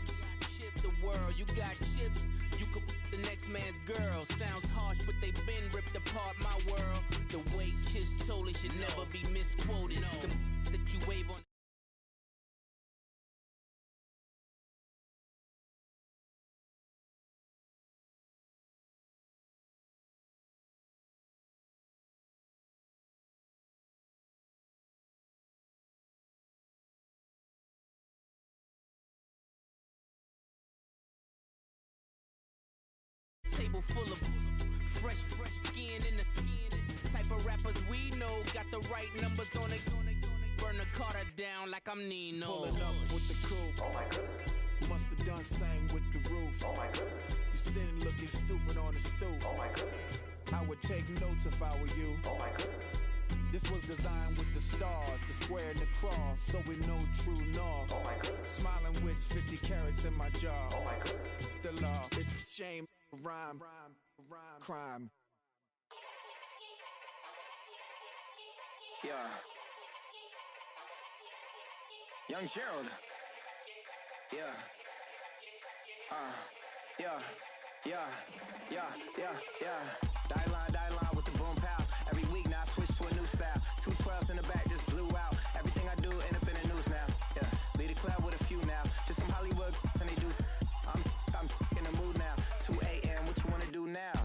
chips. The world, you got chips. You could the next man's girl. Sounds harsh, but they been ripped apart my world. The way Kiss told it should never be misquoted. The that you wave on. Table full of fresh skin in the type of rappers we know. Got the right numbers on it. Burn the Carter down like I'm Nino. Pulling up with the coupe. Oh my goodness. Must have done sang with the roof. Oh my goodness. You sitting looking stupid on the stoop. Oh my goodness. I would take notes if I were you. Oh my goodness. This was designed with the stars, the square and the cross, so we know true north. Oh my goodness. Smiling with 50 carats in my jaw. Oh my goodness. The law, it's a shame, rhyme, crime. Yeah. Young Gerald. Yeah. Die line with the boom pow. Every week now I switch to a new style. 212s in the back just blew out. Everything I do end up in the news now. Yeah. Lead a club with a few now. Just some Hollywood and they do. I'm in the mood now. 2 a.m. What you wanna do now?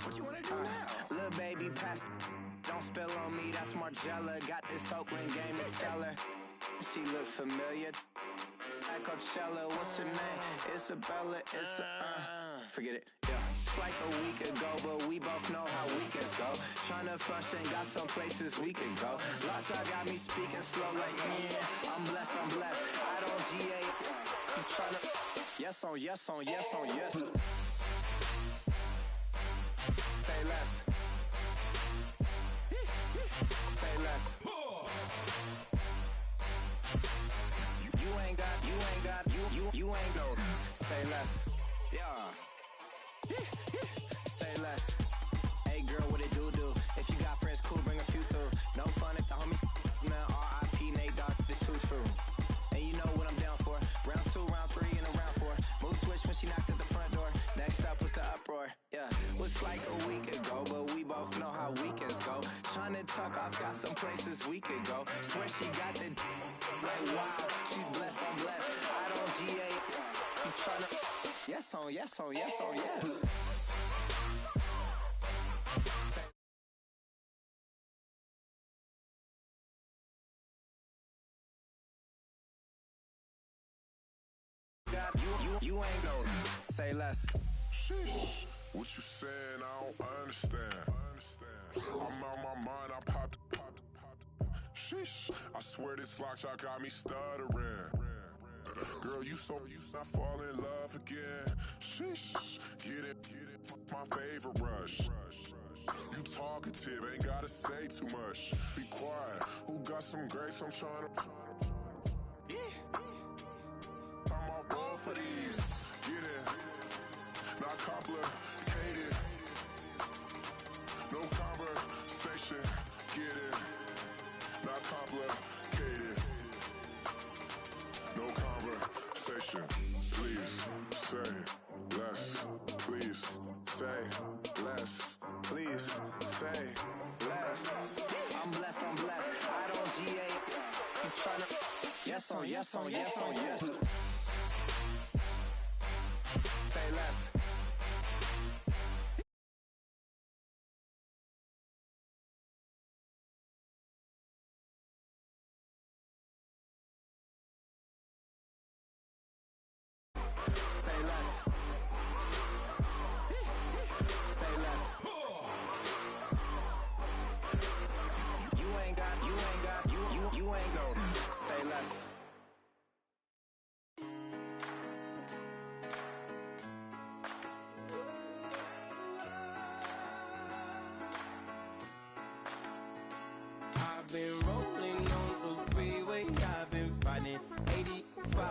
What you wanna do now? Little baby pass. Don't spill on me. That's Margella. Got this Oakland game to tell her. She look familiar. At Coachella, what's her name? Isabella, forget it, yeah. It's like a week ago, but we both know how weekends go. Tryna function, got some places we could go. Lot y'all got me speaking slow like, yeah, I'm blessed. I don't GA, you tryna, yes on yes. Say less. Say less. You ain't no. Say less. Yeah. Say less. Hey girl, what it do? If you got friends, cool, bring a few through. No fun if the homies. Now R.I.P. Nate Dogg, this too true. And you know what I'm down for. Round 2, round 3, and a round 4. Mood switch when she knocked at the front door. Next up was the uproar. Yeah, was like a week ago, but we both know how weekends go. Tryna tuck off, got some places we could go. Swear she got the like wow, she's blessed, I'm blessed. I don't GA. You tryna yes on yes. You ain't no. Say less. Sheesh. What you saying? I don't understand. I'm out my mind. I popped. Sheesh. I swear this lock y'all got me stuttering. Girl, you not fall in love again. Sheesh. Get it. My favorite rush. You talkative, ain't gotta say too much. Be quiet. Who got some grapes? I'm tryna. I'm off both for these. Get it. Not complicated. No conversation. Get it. Not complicated. No conversation. Please say less. Please say less. Please say less. I'm blessed. I don't GA. You tryna yes on yes. Say less. Say less. Say less. You ain't got. Say less. I've been rolling on the freeway, I've been riding 85.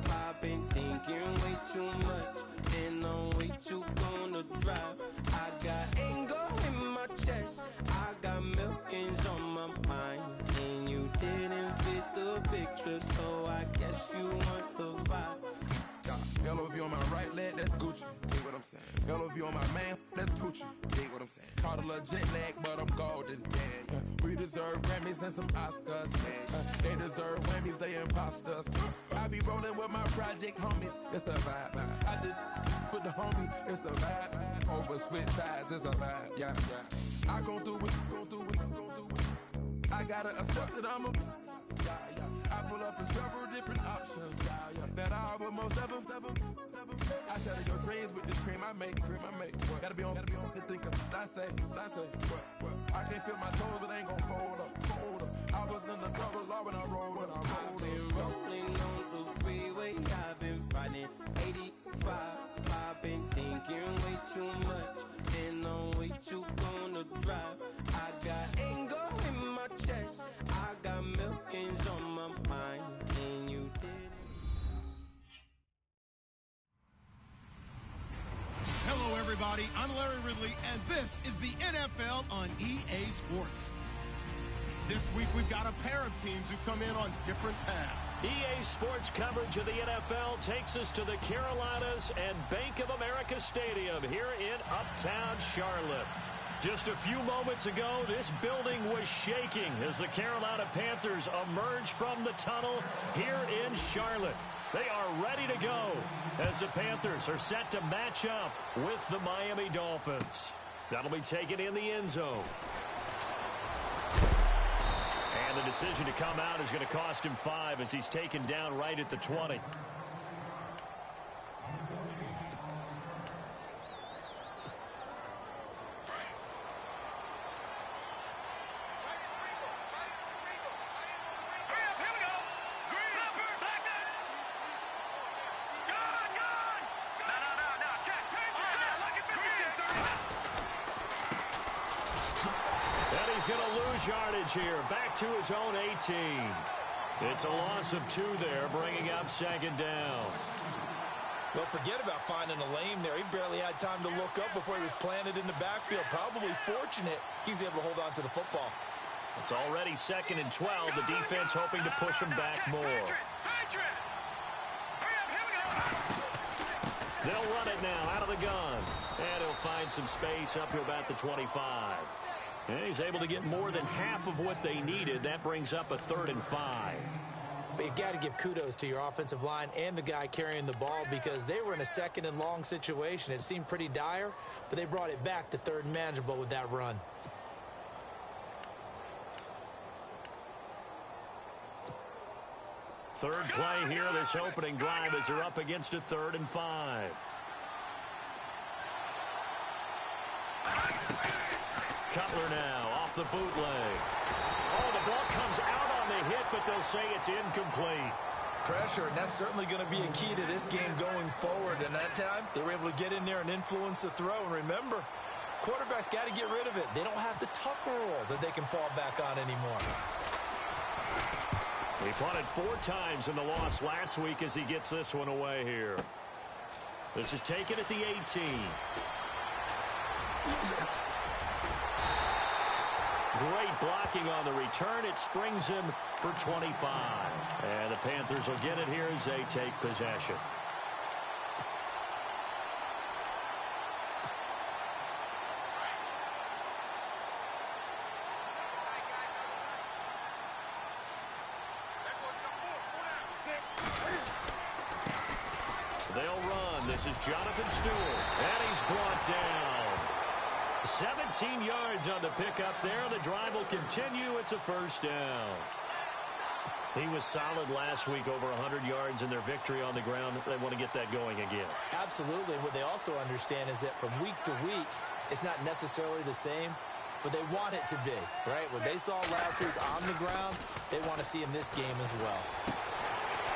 I've been thinking way too much, and I'm way too gonna drive. I got anger in my chest, I got millions on my mind, and you didn't fit the picture, so I guess you want the vibe. saying? Yellow view on my man, that's Poochie. Dig what I'm saying? Caught a little jet lag, but I'm golden. Yeah. We deserve Grammys and some Oscars. They deserve Whammies, they imposters. I be rolling with my project homies. It's a vibe. I just with the homie. It's a vibe. Over switch sides, it's a vibe. Yeah. I gon' do it. I gotta accept that I'm a. I pull up in several different options. That I will most ever. I shatter your dreams with this cream I make. Gotta be on the thinker. I say. I can't feel my toes, but ain't gon' fold up. I was in the double law when I rolled. I've been rolling on the freeway. I've been riding 85. I've been thinking way too much, and I'm way too gonna drive. I got anger in my chest. I got millions on my mind, and you did it. Hello, everybody. I'm Larry Ridley, and this is the NFL on EA Sports. This week, we've got a pair of teams who come in on different paths. EA Sports coverage of the NFL takes us to the Carolinas and Bank of America Stadium here in Uptown Charlotte. Just a few moments ago, this building was shaking as the Carolina Panthers emerged from the tunnel here in Charlotte. They are ready to go as the Panthers are set to match up with the Miami Dolphins. That'll be taken in the end zone. And the decision to come out is going to cost him 5 as he's taken down right at the 20. Yardage here, back to his own 18. It's a loss of 2 there, bringing up second down. Well, forget about finding a lane there. He barely had time to look up before he was planted in the backfield. Probably fortunate he was able to hold on to the football. It's already 2nd and 12. The defense hoping to push him back more. They'll run it now out of the gun. And he'll find some space up to about the 25. And he's able to get more than half of what they needed. That brings up a 3rd and 5. But you've got to give kudos to your offensive line and the guy carrying the ball because they were in a 2nd and long situation. It seemed pretty dire, but they brought it back to 3rd and manageable with that run. Third play here, this opening drive as they're up against a 3rd and 5. Cutler now off the bootleg. Oh, the ball comes out on the hit, but they'll say it's incomplete. Pressure, and that's certainly going to be a key to this game going forward. And that time, they were able to get in there and influence the throw. And remember, quarterbacks got to get rid of it. They don't have the Tucker rule that they can fall back on anymore. He punted 4 times in the loss last week as he gets this one away here. This is taken at the 18. Great blocking on the return. It springs him for 25. And the Panthers will get it here as they take possession. They'll run. This is Jonathan Stewart. And he's brought down. 17 yards on the pickup there. The drive will continue. It's a 1st down. He was solid last week, over 100 yards in their victory on the ground. They want to get that going again. Absolutely. What they also understand is that from week to week, it's not necessarily the same, but they want it to be, right? What they saw last week on the ground, they want to see in this game as well.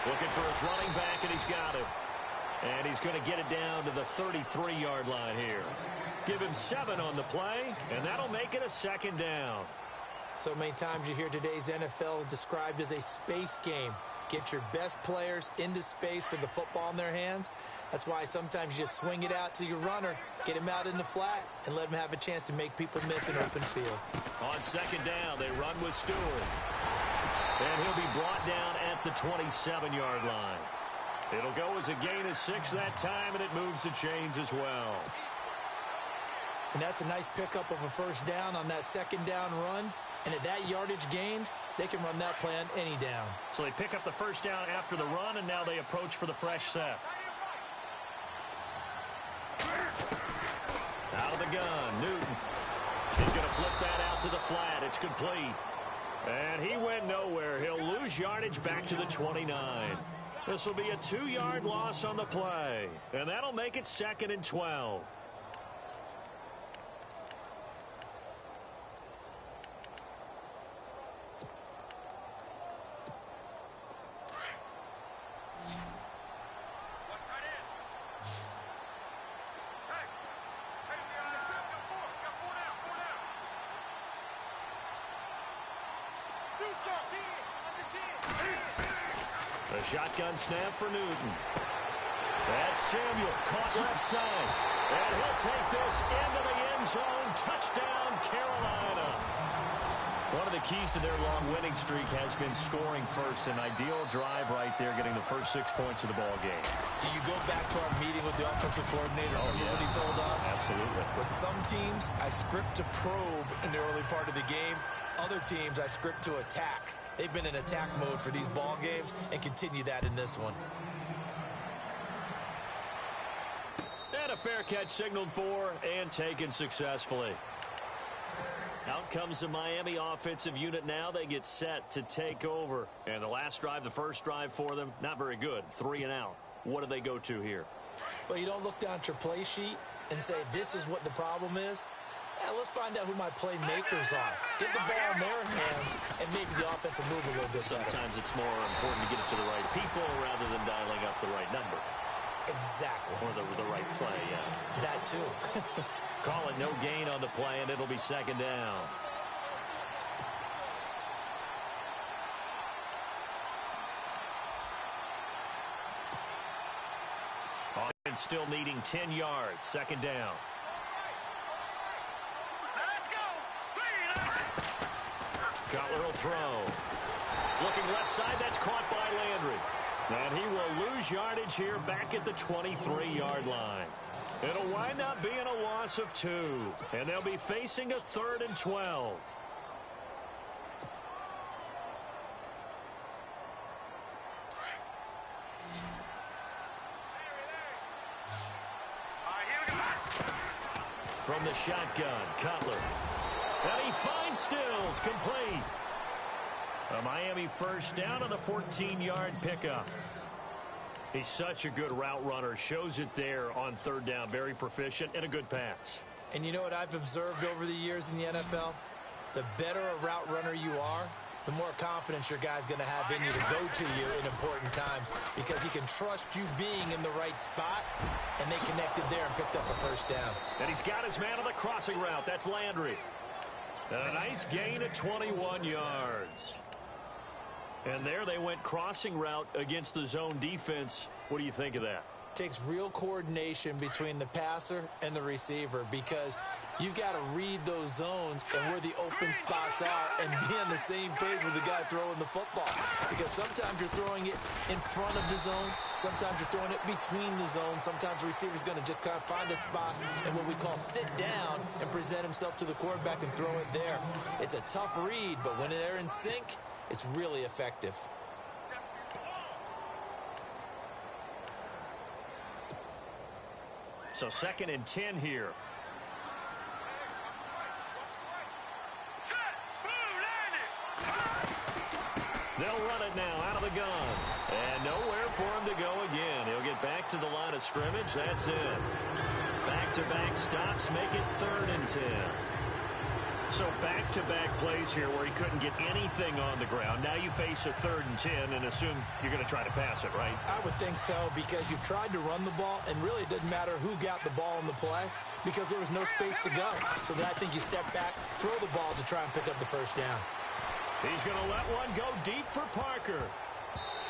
Looking for his running back, and he's got it. And he's going to get it down to the 33-yard line here. Give him 7 on the play, and that'll make it a 2nd down. So many times you hear today's NFL described as a space game. Get your best players into space with the football in their hands. That's why sometimes you just swing it out to your runner, get him out in the flat, and let him have a chance to make people miss an open field. On 2nd down, they run with Stewart. And he'll be brought down at the 27-yard line. It'll go as a gain of 6 that time, and it moves the chains as well. And that's a nice pickup of a first down on that second down run. And at that yardage gained, they can run that play on any down. So they pick up the first down after the run, and now they approach for the fresh set. Out of the gun, Newton. He's going to flip that out to the flat. It's complete. And he went nowhere. He'll lose yardage back to the 29. This will be a 2-yard loss on the play. And that'll make it 2nd and 12. A shotgun snap for Newton. That's Samuel, caught left side. And he'll take this into the end zone. Touchdown, Carolina. One of the keys to their long winning streak has been scoring first. An ideal drive right there, getting the first 6 points of the ball game. Do you go back to our meeting with the offensive coordinator? Oh, yeah. What he told us? Absolutely. With some teams, I script to probe in the early part of the game. Other teams, I script to attack. They've been in attack mode for these ball games and continue that in this one. And a fair catch signaled for and taken successfully. Out comes the Miami offensive unit now. They get set to take over. And the last drive, the first drive for them, not very good. 3 and out. What do they go to here? Well, you don't look down at your play sheet and say, this is what the problem is. Yeah, let's find out who my playmakers are. Get the ball in their hands and maybe the offense will move a little bit better. Sometimes it's more important to get it to the right people rather than dialing up the right number. Exactly. Or the right play, yeah. That too. Call it no gain on the play, and it'll be 2nd down. Offense still needing 10 yards. 2nd down. Cutler will throw. Looking left side, that's caught by Landry. And he will lose yardage here back at the 23-yard line. It'll wind up being a loss of 2. And they'll be facing a 3rd and 12. From the shotgun, Cutler. And he finds Stills, complete. A Miami first down on the 14-yard pickup. He's such a good route runner. Shows it there on 3rd down. Very proficient and a good pass. And you know what I've observed over the years in the NFL? The better a route runner you are, the more confidence your guy's going to have in you to go to you in important times because he can trust you being in the right spot, and they connected there and picked up a first down. And he's got his man on the crossing route. That's Landry. And a nice gain of 21 yards. And there they went crossing route against the zone defense. What do you think of that? Takes real coordination between the passer and the receiver because you've got to read those zones and where the open spots are and be on the same page with the guy throwing the football. Because sometimes you're throwing it in front of the zone. Sometimes you're throwing it between the zones. Sometimes the receiver's going to just kind of find a spot and what we call sit down and present himself to the quarterback and throw it there. It's a tough read, but when they're in sync, it's really effective. So 2nd and 10 here. They'll run it now out of the gun. And nowhere for him to go again. He'll get back to the line of scrimmage. That's it. Back-to-back stops make it 3rd and 10. So back-to-back plays here where he couldn't get anything on the ground. Now you face a 3rd and 10 and assume you're going to try to pass it, right? I would think so because you've tried to run the ball, and really it doesn't matter who got the ball in the play because there was no space to go. So then I think you step back, throw the ball to try and pick up the first down. He's going to let one go deep for Parker.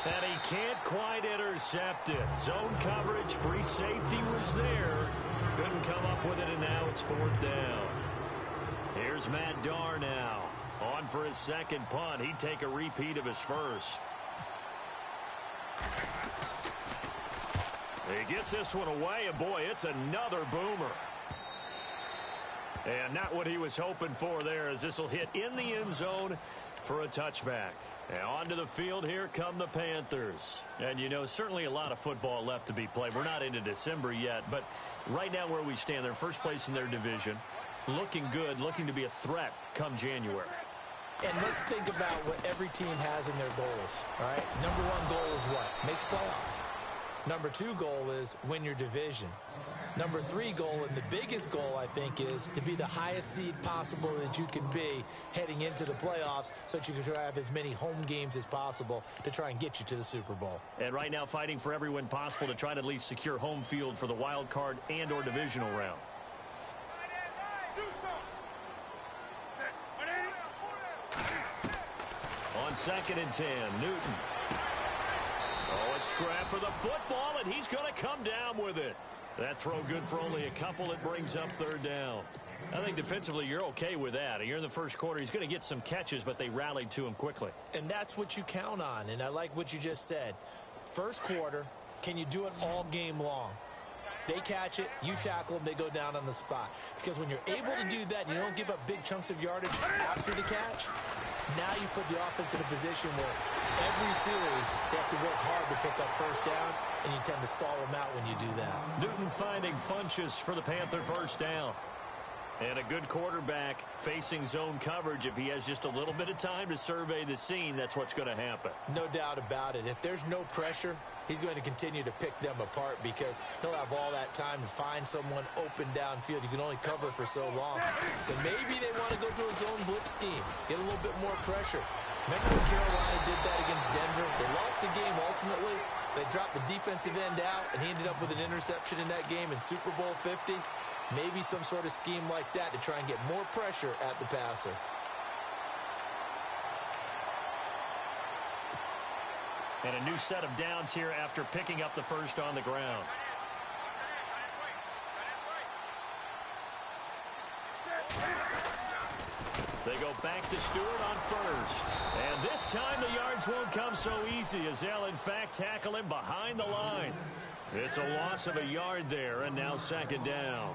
And he can't quite intercept it. Zone coverage, free safety was there. Couldn't come up with it, and now it's 4th down. Here's Matt Darr now. On for his 2nd punt. He'd take a repeat of his first. He gets this one away, and boy, it's another boomer. And not what he was hoping for there, as this will hit in the end zone for a touchback. And onto the field, here come the Panthers. And, you know, certainly a lot of football left to be played. We're not into December yet, but right now where we stand, they're first place in their division, looking good, looking to be a threat come January. And let's think about what every team has in their goals, all right? Number one goal is what? Make the playoffs. Number two goal is win your division. Number three goal, and the biggest goal, I think, is to be the highest seed possible that you can be heading into the playoffs so that you can have as many home games as possible to try and get you to the Super Bowl. And right now fighting for every win possible to try to at least secure home field for the wild card and or divisional round. On 2nd and 10, Newton. Oh, a scrap for the football, and he's going to come down with it. That throw good for only a couple. It brings up 3rd down. I think defensively you're okay with that. You're in the first quarter. He's going to get some catches, but they rallied to him quickly. And that's what you count on, and I like what you just said. First quarter, can you do it all game long? They catch it, you tackle them, they go down on the spot. Because when you're able to do that and you don't give up big chunks of yardage after the catch, now you put the offense in a position where every series they have to work hard to pick up first downs, and you tend to stall them out when you do that. Newton finding Funchess for the Panther first down. And a good quarterback facing zone coverage. If he has just a little bit of time to survey the scene, that's what's going to happen. No doubt about it. If there's no pressure, he's going to continue to pick them apart because he'll have all that time to find someone open downfield. You can only cover for so long. So maybe they want to go to a zone blitz scheme, get a little bit more pressure. Remember when Carolina did that against Denver? They lost the game ultimately. They dropped the defensive end out, and he ended up with an interception in that game in Super Bowl 50. Maybe some sort of scheme like that to try and get more pressure at the passer. And a new set of downs here after picking up the first on the ground. They go back to Stewart on first. And this time the yards won't come so easy as they'll, in fact, tackle him behind the line. It's a loss of a yard there, and now 2nd down.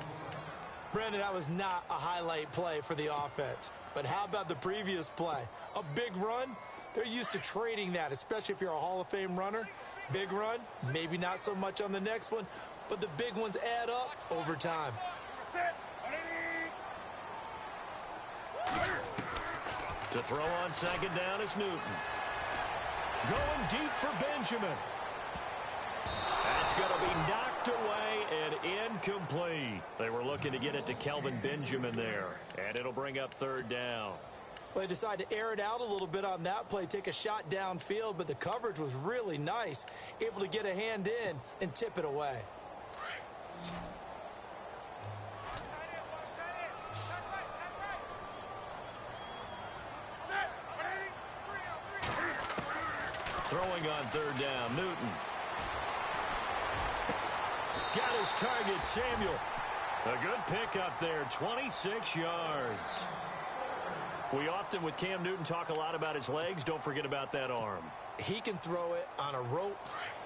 Brandon, that was not a highlight play for the offense. But how about the previous play? A big run? They're used to trading that, especially if you're a Hall of Fame runner. Big run, maybe not so much on the next one, but the big ones add up over time. To throw on 2nd down is Newton. Going deep for Benjamin. That's going to be knocked away and incomplete. They were looking to get it to Kelvin Benjamin there, and it'll bring up 3rd down. Well, they decided to air it out a little bit on that play, take a shot downfield, but the coverage was really nice, able to get a hand in and tip it away. Throwing on 3rd down, Newton. Got his target, Samuel. A good pickup there, 26 yards. We often, with Cam Newton, talk a lot about his legs. Don't forget about that arm. He can throw it on a rope.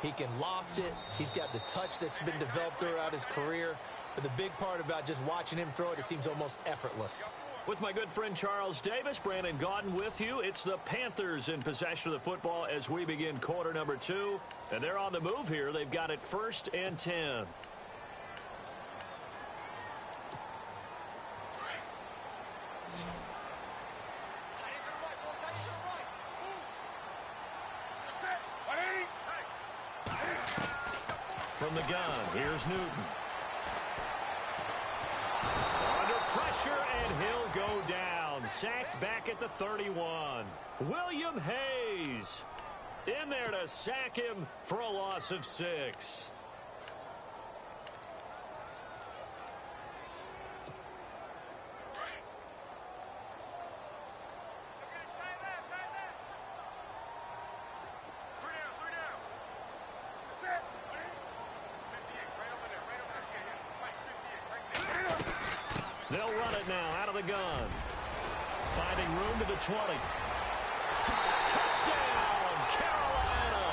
He can loft it. He's got the touch that's been developed throughout his career. But the big part about just watching him throw it seems almost effortless. With my good friend Charles Davis, Brandon Gaudin with you. It's the Panthers in possession of the football as we begin quarter number 2. And they're on the move here. They've got it 1st and 10. From the gun, here's Newton. Under pressure, and he'll go down. Sacked back at the 31. William Hayes in there to sack him for a loss of 6. They'll run it now out of the gun. Finding room to the 20. Touchdown, Carolina.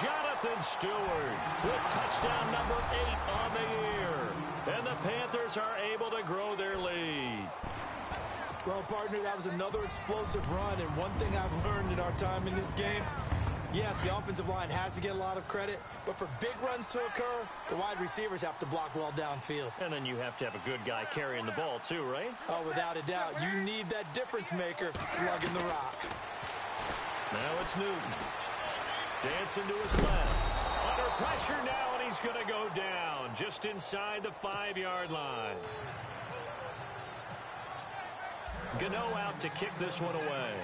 Jonathan Stewart with touchdown number 8 on the year. And the Panthers are able to grow their lead. Well, partner, that was another explosive run, and one thing I've learned in our time in this game, yes, the offensive line has to get a lot of credit, but for big runs to occur, the wide receivers have to block well downfield. And then you have to have a good guy carrying the ball too, right? Oh, without a doubt. You need that difference maker lugging the rock. Now it's Newton. Dancing to his left. Under pressure now, and he's going to go down just inside the 5-yard line. Gano out to kick this one away.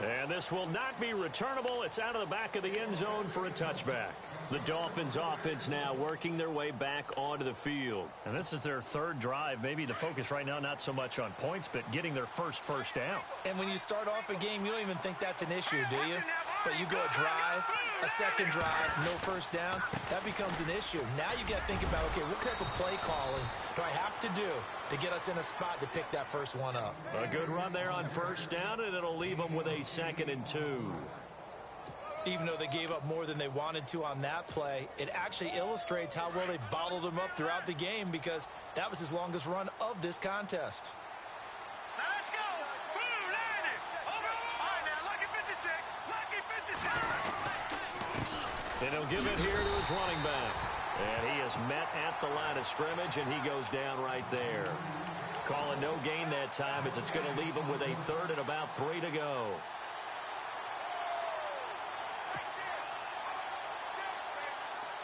And this will not be returnable. It's out of the back of the end zone for a touchback. The Dolphins offense now working their way back onto the field. And this is their third drive. Maybe the focus right now not so much on points, but getting their first down. And when you start off a game, you don't even think that's an issue, do you? But you go a drive, a second drive, no first down, that becomes an issue. Now you got to think about, okay, what type of play calling do I have to do to get us in a spot to pick that first one up? A good run there on first down, and it'll leave them with a 2nd and 2. Even though they gave up more than they wanted to on that play, it actually illustrates how well they bottled him up throughout the game, because that was his longest run of this contest. Now let's go. Blue Niners. Over. All right, now, lucky 56. Lucky 56. And he'll give it here to his running back. And he is met at the line of scrimmage, and he goes down right there. Calling no gain that time, as it's going to leave him with a 3rd and about 3 to go.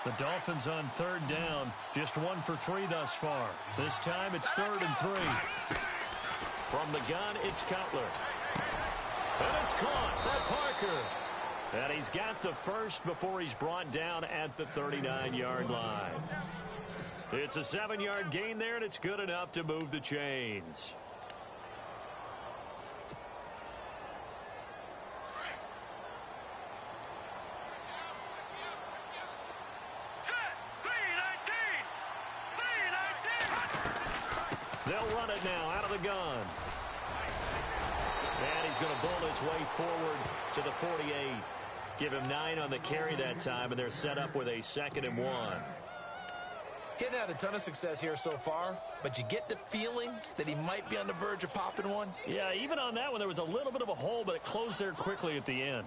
The Dolphins on 3rd down, just 1 for 3 thus far. This time it's 3rd and 3. From the gun, it's Cutler. And it's caught by Parker. And he's got the first before he's brought down at the 39-yard line. It's a 7-yard gain there, and it's good enough to move the chains. They'll run it now out of the gun. And he's going to bull his way forward to the 48. Give him 9 on the carry that time, and they're set up with a 2nd and 1. He's had a ton of success here so far, but you get the feeling that he might be on the verge of popping one. Yeah, even on that one, there was a little bit of a hole, but it closed there quickly at the end.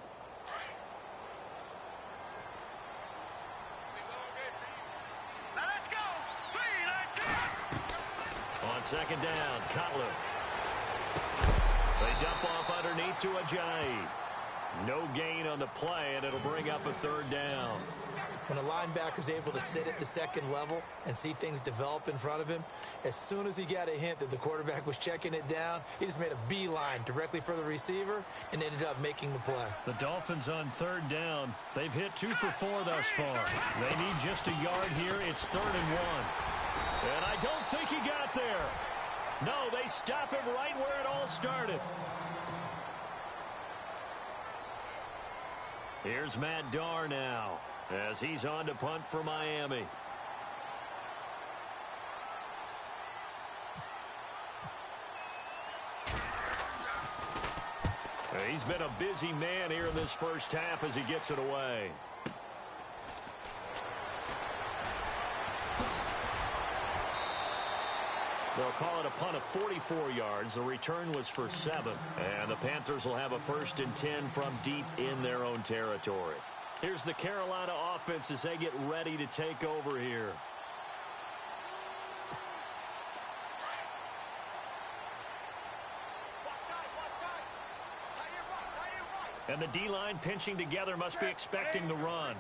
On 2nd down, Cutler. They dump off underneath to Ajayi. No gain on the play, and it'll bring up a 3rd down. When a linebacker's able to sit at the 2nd level and see things develop in front of him, as soon as he got a hint that the quarterback was checking it down, he just made a beeline directly for the receiver and ended up making the play. The Dolphins on 3rd down. They've hit 2 for 4 thus far. They need just a yard here. It's 3rd and 1. And I don't think he got there. No, they stop him right where it all started. Here's Matt Darr now, as he's on to punt for Miami. He's been a busy man here in this first half as he gets it away. They'll call it a punt of 44 yards. The return was for 7. And the Panthers will have a 1st and 10 from deep in their own territory. Here's the Carolina offense as they get ready to take over here. And the D-line pinching together, must be expecting the run.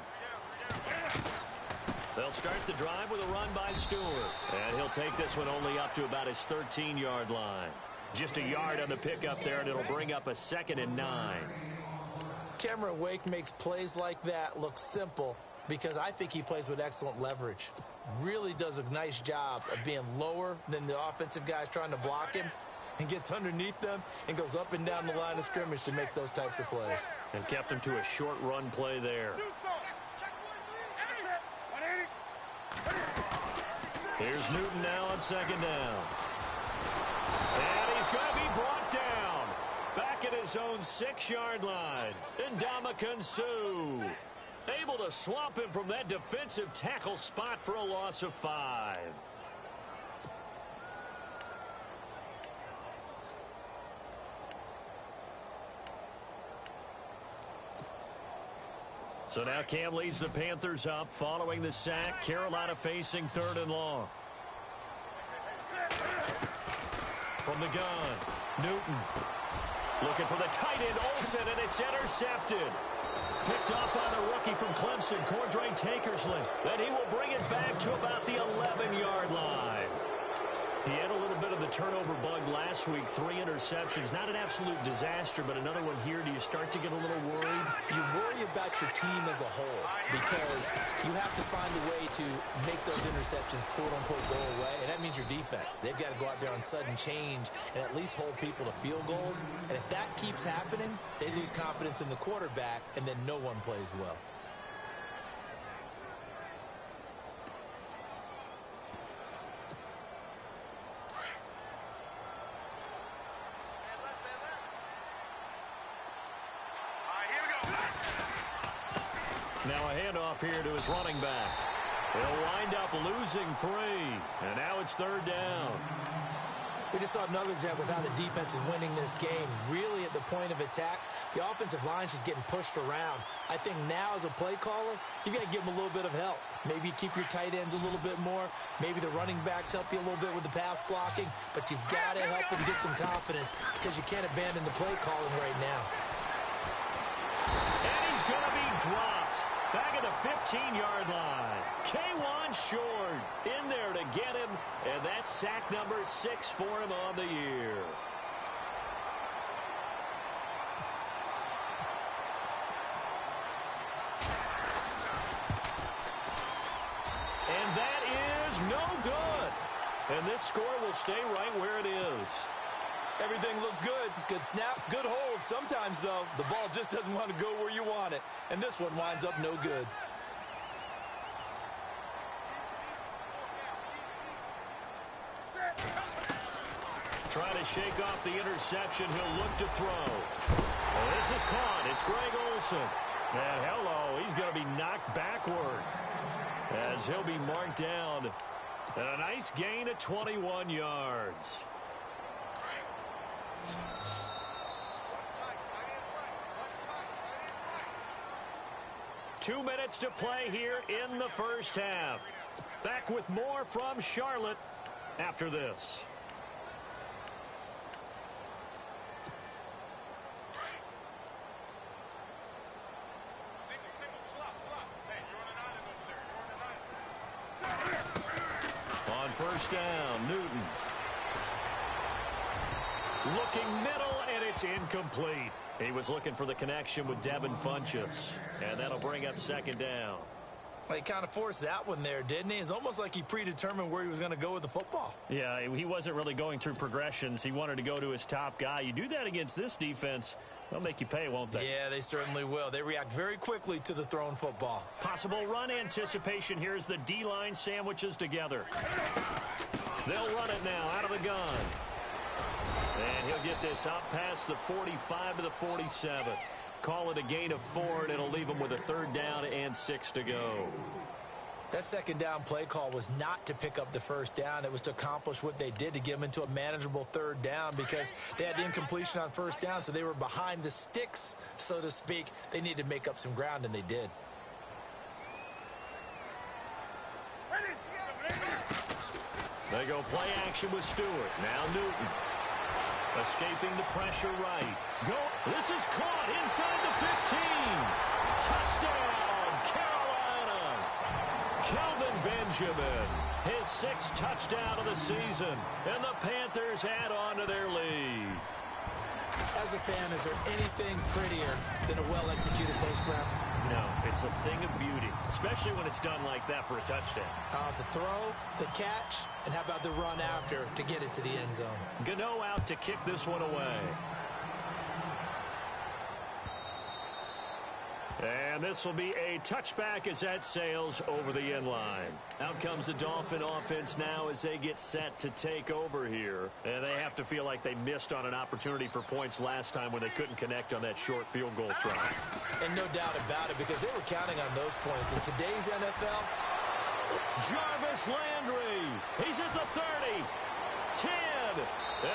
They'll start the drive with a run by Stewart. And he'll take this one only up to about his 13-yard line. Just a yard on the pickup there, and it'll bring up a 2nd and 9. Cameron Wake makes plays like that look simple because I think he plays with excellent leverage. Really does a nice job of being lower than the offensive guys trying to block him, and gets underneath them and goes up and down the line of scrimmage to make those types of plays. And kept him to a short run play there. Here's Newton now on 2nd down. And he's going to be brought down. Back at his own 6-yard line. Ndamukong Suh able to swamp him from that defensive tackle spot for a loss of 5. So now Cam leads the Panthers up following the sack. Carolina facing 3rd and long. From the gun, Newton looking for the tight end Olsen, and it's intercepted. Picked up by the rookie from Clemson, Cordray Tankersley. Then he will bring it back to about the 11-yard line. He had a little bit of the turnover bug last week, 3 interceptions. Not an absolute disaster, but another one here. Do you start to get a little worried? You worry about your team as a whole because you have to find a way to make those interceptions, quote-unquote, go away, and that means your defense. They've got to go out there on sudden change and at least hold people to field goals. And if that keeps happening, they lose confidence in the quarterback, and then no one plays well. Now a handoff here to his running back. They'll wind up losing 3, and now it's 3rd down. We just saw another example of how the defense is winning this game. Really at the point of attack, the offensive line's just getting pushed around. I think now as a play caller, you've got to give them a little bit of help. Maybe keep your tight ends a little bit more. Maybe the running backs help you a little bit with the pass blocking. But you've got to help them get some confidence because you can't abandon the play calling right now. And he's going to be dropped. Back at the 15-yard line. K1 Short in there to get him. And that's sack number 6 for him on the year. And that is no good. And this score will stay right where it is. Everything looked good. Good snap, good hold. Sometimes, though, the ball just doesn't want to go where you want it. And this one winds up no good. Trying to shake off the interception. He'll look to throw. Well, this is caught. It's Greg Olsen. And hello, he's going to be knocked backward as he'll be marked down. And a nice gain of 21 yards. 2 minutes to play here in the first half. Back with more from Charlotte after this. On first down, Newton. Looking middle, and it's incomplete. He was looking for the connection with Devin Funchess, and that'll bring up 2nd down. Well, he kind of forced that one there, didn't he? It's almost like he predetermined where he was going to go with the football. Yeah, he wasn't really going through progressions. He wanted to go to his top guy. You do that against this defense, they'll make you pay, won't they? Yeah, they certainly will. They react very quickly to the thrown football. Possible run anticipation. Here's the D-line sandwiches together. They'll run it now out of the gun. And he'll get this out past the 45 to the 47. Call it a gain of 4, and it'll leave him with a 3rd down and 6 to go. That 2nd down play call was not to pick up the 1st down. It was to accomplish what they did to get them into a manageable 3rd down because they had the incompletion on 1st down, so they were behind the sticks, so to speak. They needed to make up some ground, and they did. They go play action with Stewart. Now Newton. Escaping the pressure right. Go. This is caught inside the 15. Touchdown, Carolina. Kelvin Benjamin, his 6th touchdown of the season. And the Panthers add on to their lead. As a fan, is there anything prettier than a well-executed post route? No, it's a thing of beauty, especially when it's done like that for a touchdown. The throw, the catch, and how about the run after to get it to the end zone? Gano out to kick this one away. And this will be a touchback as that sails over the end line. Out comes the Dolphin offense now as they get set to take over here. And they have to feel like they missed on an opportunity for points last time when they couldn't connect on that short field goal try. And no doubt about it, because they were counting on those points. In today's NFL, Jarvis Landry, he's at the 30, 10,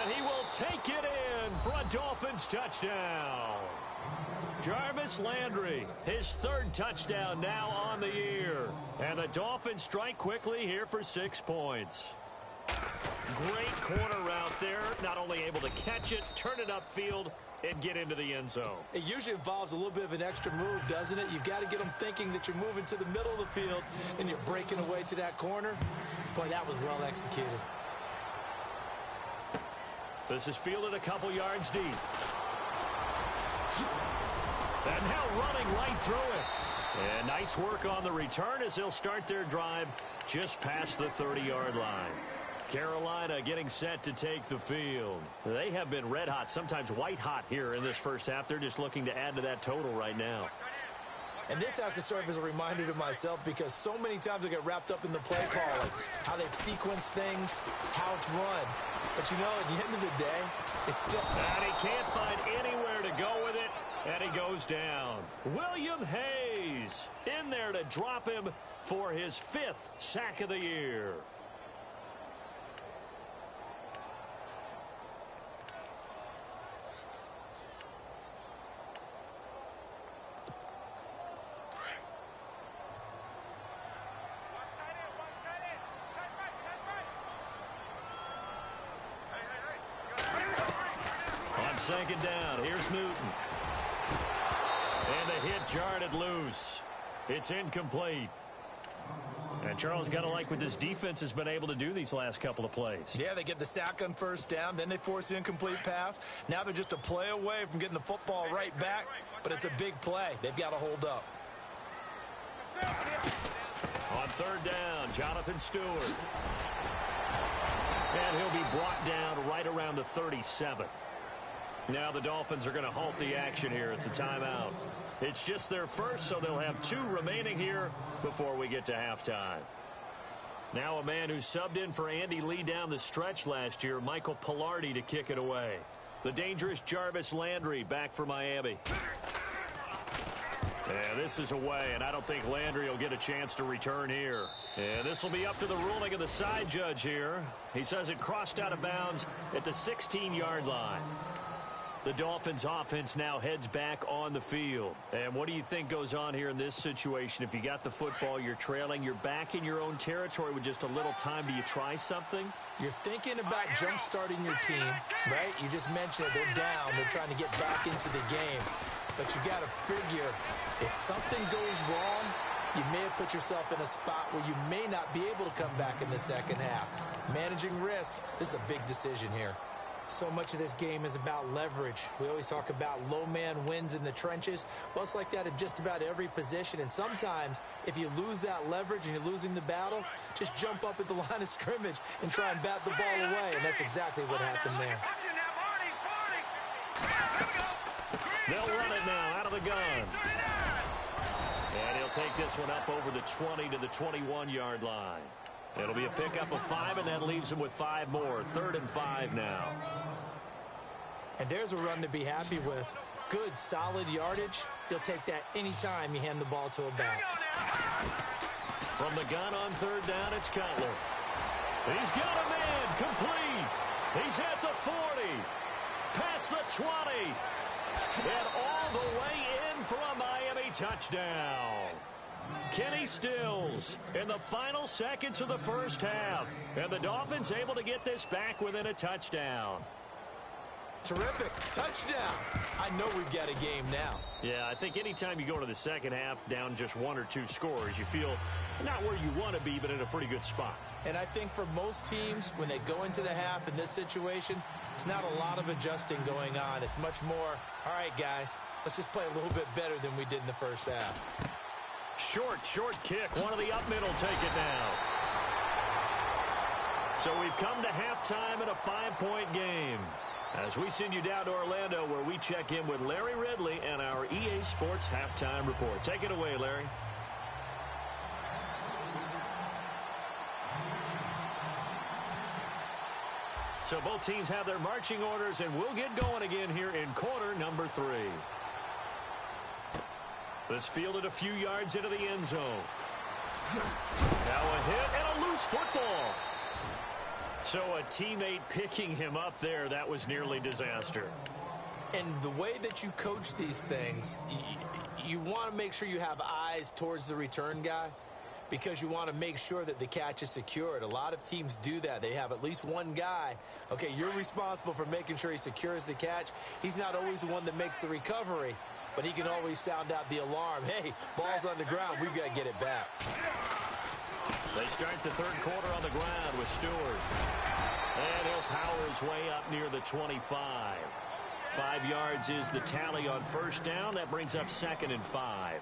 and he will take it in for a Dolphins touchdown. Jarvis Landry, his third touchdown now on the year. And the Dolphins strike quickly here for 6 points. Great corner route there. Not only able to catch it, turn it upfield, and get into the end zone. It usually involves a little bit of an extra move, doesn't it? You've got to get them thinking that you're moving to the middle of the field and you're breaking away to that corner. Boy, that was well executed. This is fielded a couple yards deep. And now running right through it. And nice work on the return as they'll start their drive just past the 30-yard line. Carolina getting set to take the field. They have been red hot, sometimes white hot here in this first half. They're just looking to add to that total right now. And this has to serve as a reminder to myself because so many times I get wrapped up in the play call, like how they've sequenced things, how it's run. But, you know, at the end of the day, it's still... And he can't find anywhere to go with it, and he goes down. William Hayes in there to drop him for his 5th sack of the year. Second down. Here's Newton. And the hit jarred it loose. It's incomplete. And Charles, got to like what this defense has been able to do these last couple of plays. Yeah, they get the sack on first down, then they force the incomplete pass. Now they're just a play away from getting the football right back, but it's a big play. They've got to hold up. On third down, Jonathan Stewart. And he'll be brought down right around the 37. Now the Dolphins are going to halt the action here. It's a timeout. It's just their first, so they'll have 2 remaining here before we get to halftime. Now a man who subbed in for Andy Lee down the stretch last year, Michael Pilardi, to kick it away. The dangerous Jarvis Landry back for Miami. Yeah, this is away, and I don't think Landry will get a chance to return here. And this will be up to the ruling of the side judge here. He says it crossed out of bounds at the 16-yard line. The Dolphins offense now heads back on the field. And what do you think goes on here in this situation? If you got the football, you're trailing, you're back in your own territory with just a little time. Do you try something? You're thinking about jump-starting your team, right? You just mentioned it. They're down. They're trying to get back into the game. But you got to figure, if something goes wrong, you may have put yourself in a spot where you may not be able to come back in the second half. Managing risk, this is a big decision here. So much of this game is about leverage. We always talk about low man wins in the trenches. Well, it's like that at just about every position. And sometimes, if you lose that leverage and you're losing the battle, just jump up at the line of scrimmage and try and bat the ball away. And that's exactly what happened there. They'll run it now out of the gun. And he'll take this one up over the 20 to the 21-yard line. It'll be a pickup of 5, and that leaves him with 5 more. 3rd and 5 now. And there's a run to be happy with. Good, solid yardage. He'll take that anytime you hand the ball to a back. From the gun on 3rd down, it's Cutler. He's got a man complete. He's at the 40. Past the 20. And all the way in for a Miami touchdown. Kenny Stills in the final seconds of the first half. And the Dolphins able to get this back within a touchdown. Terrific. Touchdown. I know we've got a game now. Yeah, I think anytime you go into the second half down just 1 or 2 scores, you feel not where you want to be, but in a pretty good spot. And I think for most teams, when they go into the half in this situation, it's not a lot of adjusting going on. It's much more, all right, guys, let's just play a little bit better than we did in the first half. Short kick. One of the up middle take it down. So we've come to halftime in a 5-point game. As we send you down to Orlando, where we check in with Larry Ridley and our EA Sports Halftime Report. Take it away, Larry. So both teams have their marching orders, and we'll get going again here in quarter number 3. This fielded a few yards into the end zone. Now a hit and a loose football. So a teammate picking him up there, that was nearly disaster. And the way that you coach these things, you want to make sure you have eyes towards the return guy, because you want to make sure that the catch is secured. A lot of teams do that. They have at least one guy. Okay, you're responsible for making sure he secures the catch. He's not always the one that makes the recovery, but he can always sound out the alarm. Hey, ball's on the ground. We've got to get it back. They start the third quarter on the ground with Stewart. And he'll power his way up near the 25. 5 yards is the tally on first down. That brings up 2nd and 5.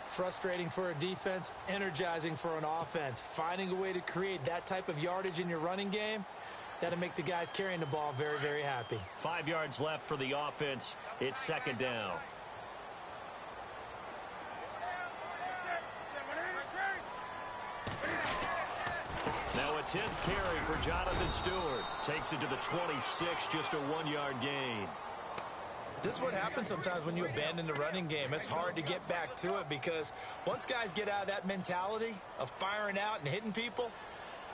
Frustrating for a defense, energizing for an offense. Finding a way to create that type of yardage in your running game, that'll make the guys carrying the ball very, very happy. 5 yards left for the offense. It's 2nd down. Now a 10th carry for Jonathan Stewart. Takes it to the 26, just a 1-yard gain. This is what happens sometimes when you abandon the running game. It's hard to get back to it because once guys get out of that mentality of firing out and hitting people,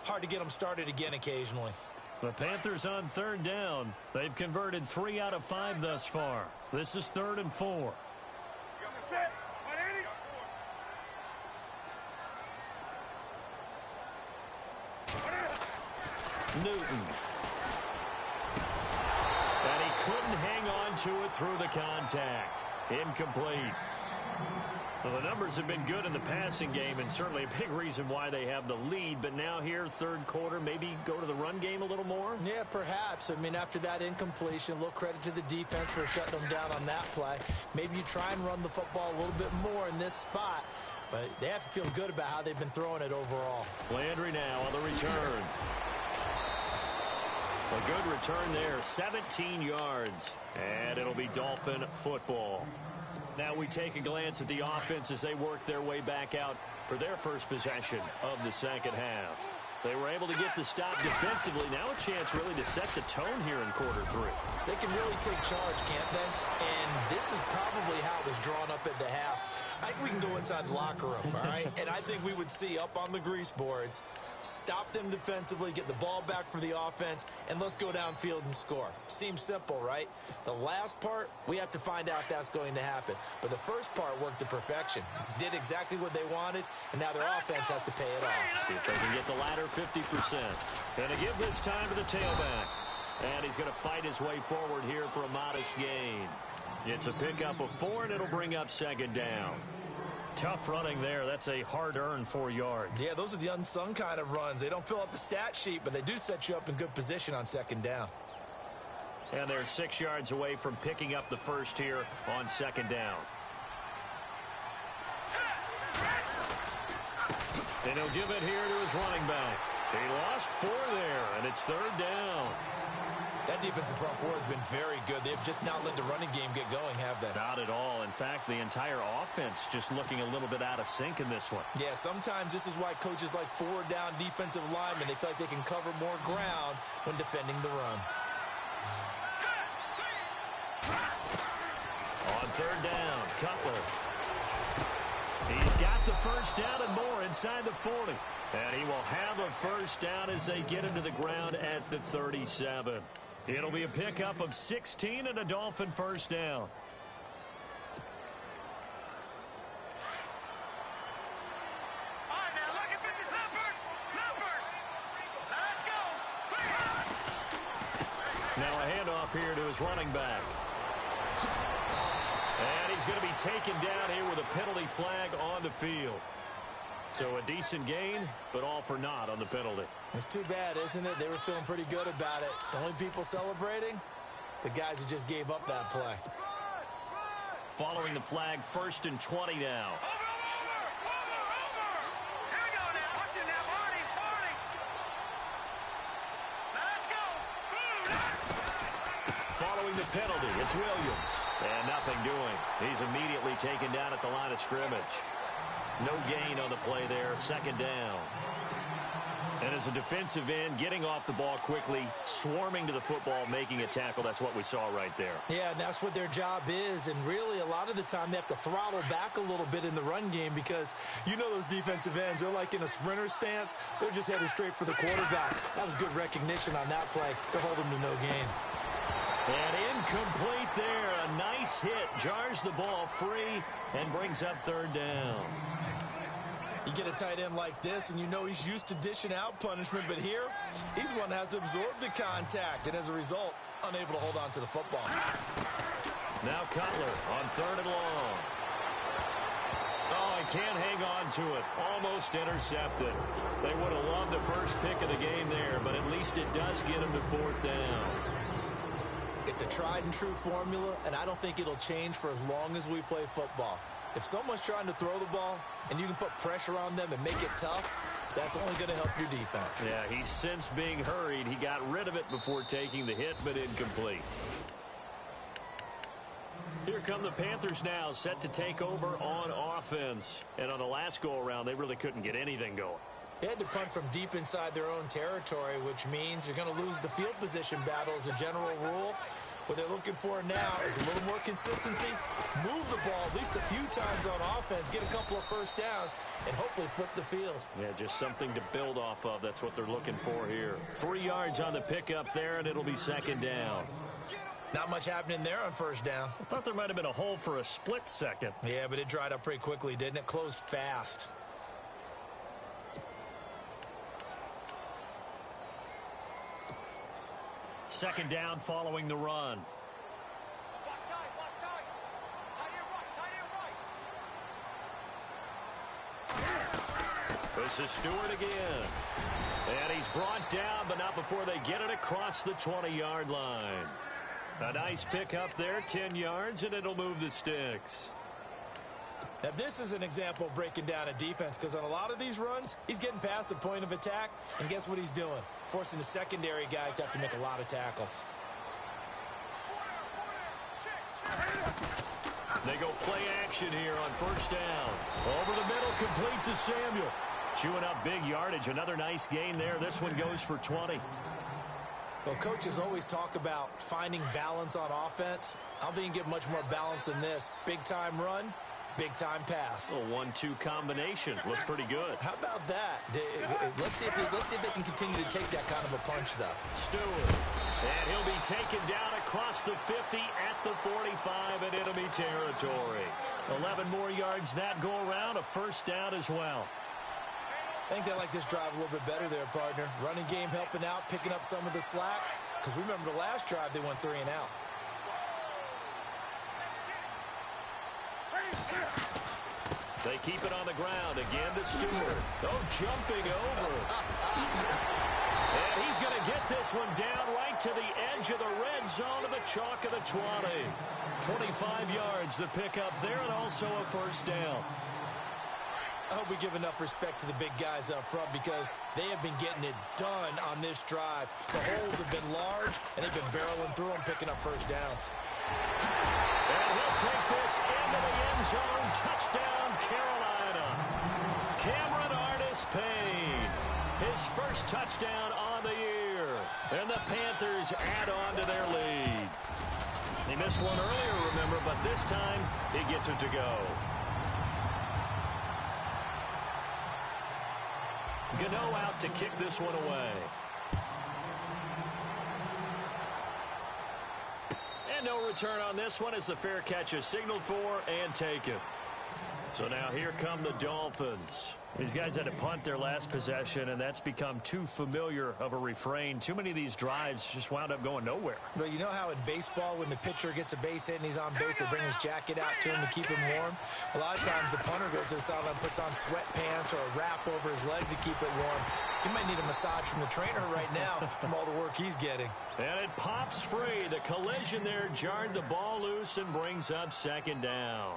hard to get them started again occasionally. The Panthers on 3rd down. They've converted 3 out of 5 thus far. This is 3rd and 4. Newton. And he couldn't hang on to it through the contact. Incomplete. Well, the numbers have been good in the passing game, and certainly a big reason why they have the lead. But now here, third quarter, maybe go to the run game a little more? Yeah, perhaps. I mean, after that incompletion, a little credit to the defense for shutting them down on that play. Maybe you try and run the football a little bit more in this spot. But they have to feel good about how they've been throwing it overall. Landry now on the return. A good return there, 17 yards. And it'll be Dolphin football. Now we take a glance at the offense as they work their way back out for their first possession of the second half. They were able to get the stop defensively. Now a chance really to set the tone here in quarter 3. They can really take charge, can't they? And this is probably how it was drawn up at the half. I think we can go inside the locker room, all right? And I think we would see up on the grease boards, stop them defensively, get the ball back for the offense, and let's go downfield and score. Seems simple, right? The last part, we have to find out that's going to happen. But the first part worked to perfection. Did exactly what they wanted, and now their offense has to pay it off. See if they can get the latter 50%. And to give this time to the tailback. And he's going to fight his way forward here for a modest gain. It's a pickup of 4, and it'll bring up second down. Tough running there. That's a hard-earned 4 yards. Yeah, those are the unsung kind of runs. They don't fill up the stat sheet, but they do set you up in good position on second down. And they're 6 yards away from picking up the first here on second down. And he'll give it here to his running back. He lost 4 there, and it's third down. That defensive front four has been very good. They've just not let the running game get going, have they? Not at all. In fact, the entire offense just looking a little bit out of sync in this one. Yeah, sometimes this is why coaches like forward-down defensive linemen, they feel like they can cover more ground when defending the run. On third down, Cutler. He's got the first down and more inside the 40. And he will have a first down as they get into the ground at the 37. It'll be a pickup of 16 and a Dolphin first down. All right, now look at 50 Lumpers. Now let's go. Now a handoff here to his running back. And he's going to be taken down here with a penalty flag on the field. So a decent gain, but all for naught on the penalty. It's too bad, isn't it? They were feeling pretty good about it. The only people celebrating, the guys who just gave up that play. Following the flag, 1st and 20 now. Over. Here we go now. Watch it now, Barney. Now let's go. penalty. It's Williams. And nothing doing. He's immediately taken down at the line of scrimmage. No gain on the play there. Second down. And as a defensive end, getting off the ball quickly, swarming to the football, making a tackle, that's what we saw right there. Yeah, and that's what their job is. And really, a lot of the time, they have to throttle back a little bit in the run game because you know those defensive ends, they're like in a sprinter stance. They're just headed straight for the quarterback. That was good recognition on that play. They're holding to no gain. And incomplete there. A nice hit. Jars the ball free and brings up third down. You get a tight end like this, and you know he's used to dishing out punishment, but here, he's the one that has to absorb the contact, and as a result, unable to hold on to the football. Now Cutler on third and long. Oh, he can't hang on to it. Almost intercepted. They would have loved the first pick of the game there, but at least it does get him to fourth down. It's a tried-and-true formula, and I don't think it'll change for as long as we play football. If someone's trying to throw the ball and you can put pressure on them and make it tough, that's only going to help your defense. Yeah, he's since being hurried. He got rid of it before taking the hit, but incomplete. Here come the Panthers now, set to take over on offense. And on the last go-around, they really couldn't get anything going. They had to punt from deep inside their own territory, which means you're going to lose the field position battle as a general rule. What they're looking for now is a little more consistency, move the ball at least a few times on offense, get a couple of first downs, and hopefully flip the field. Yeah, just something to build off of. That's what they're looking for here. 3 yards on the pickup there, and it'll be second down. Not much happening there on first down. I thought there might have been a hole for a split second. Yeah, but it dried up pretty quickly, didn't it? Closed fast. Second down following the run. This is Stewart again. And he's brought down, but not before they get it across the 20-yard line. A nice pickup there, 10 yards, and it'll move the sticks. Now, this is an example of breaking down a defense because on a lot of these runs, he's getting past the point of attack, and guess what he's doing? Forcing the secondary guys to have to make a lot of tackles. They go play action here on first down. Over the middle, complete to Samuel. Chewing up big yardage. Another nice gain there. This one goes for 20. Well, coaches always talk about finding balance on offense. I don't think you can get much more balance than this. Big-time run, big-time pass. A 1-2 combination. Looked pretty good. How about that? Let's see if they can continue to take that kind of a punch, though. Stewart. And he'll be taken down across the 50 at the 45 in enemy territory. 11 more yards that go around. A first down as well. I think they like this drive a little bit better there, partner. Running game helping out, picking up some of the slack. Because remember the last drive, they went 3 and out. They keep it on the ground. Again to Stewart. Oh, jumping over. And he's going to get this one down right to the edge of the red zone of the chalk of the 20. 25 yards, the pickup there, and also a first down. I hope we give enough respect to the big guys up front because they have been getting it done on this drive. The holes have been large, and they've been barreling through them, picking up first downs. And he'll take this into the end zone. Touchdown, Carolina. Cameron Artis-Payne. His first touchdown on the year. And the Panthers add on to their lead. He missed one earlier, remember, but this time he gets it to go. Gano out to kick this one away. And no return on this one as the fair catch is signaled for and taken. So now here come the Dolphins. These guys had to punt their last possession, and that's become too familiar of a refrain. Too many of these drives just wound up going nowhere. Well, you know how in baseball when the pitcher gets a base hit and he's on base, they bring his jacket out to him to keep him warm? A lot of times the punter goes to the sideline, puts on sweatpants or a wrap over his leg to keep it warm. He might need a massage from the trainer right now from all the work he's getting. And it pops free. The collision there jarred the ball loose and brings up second down.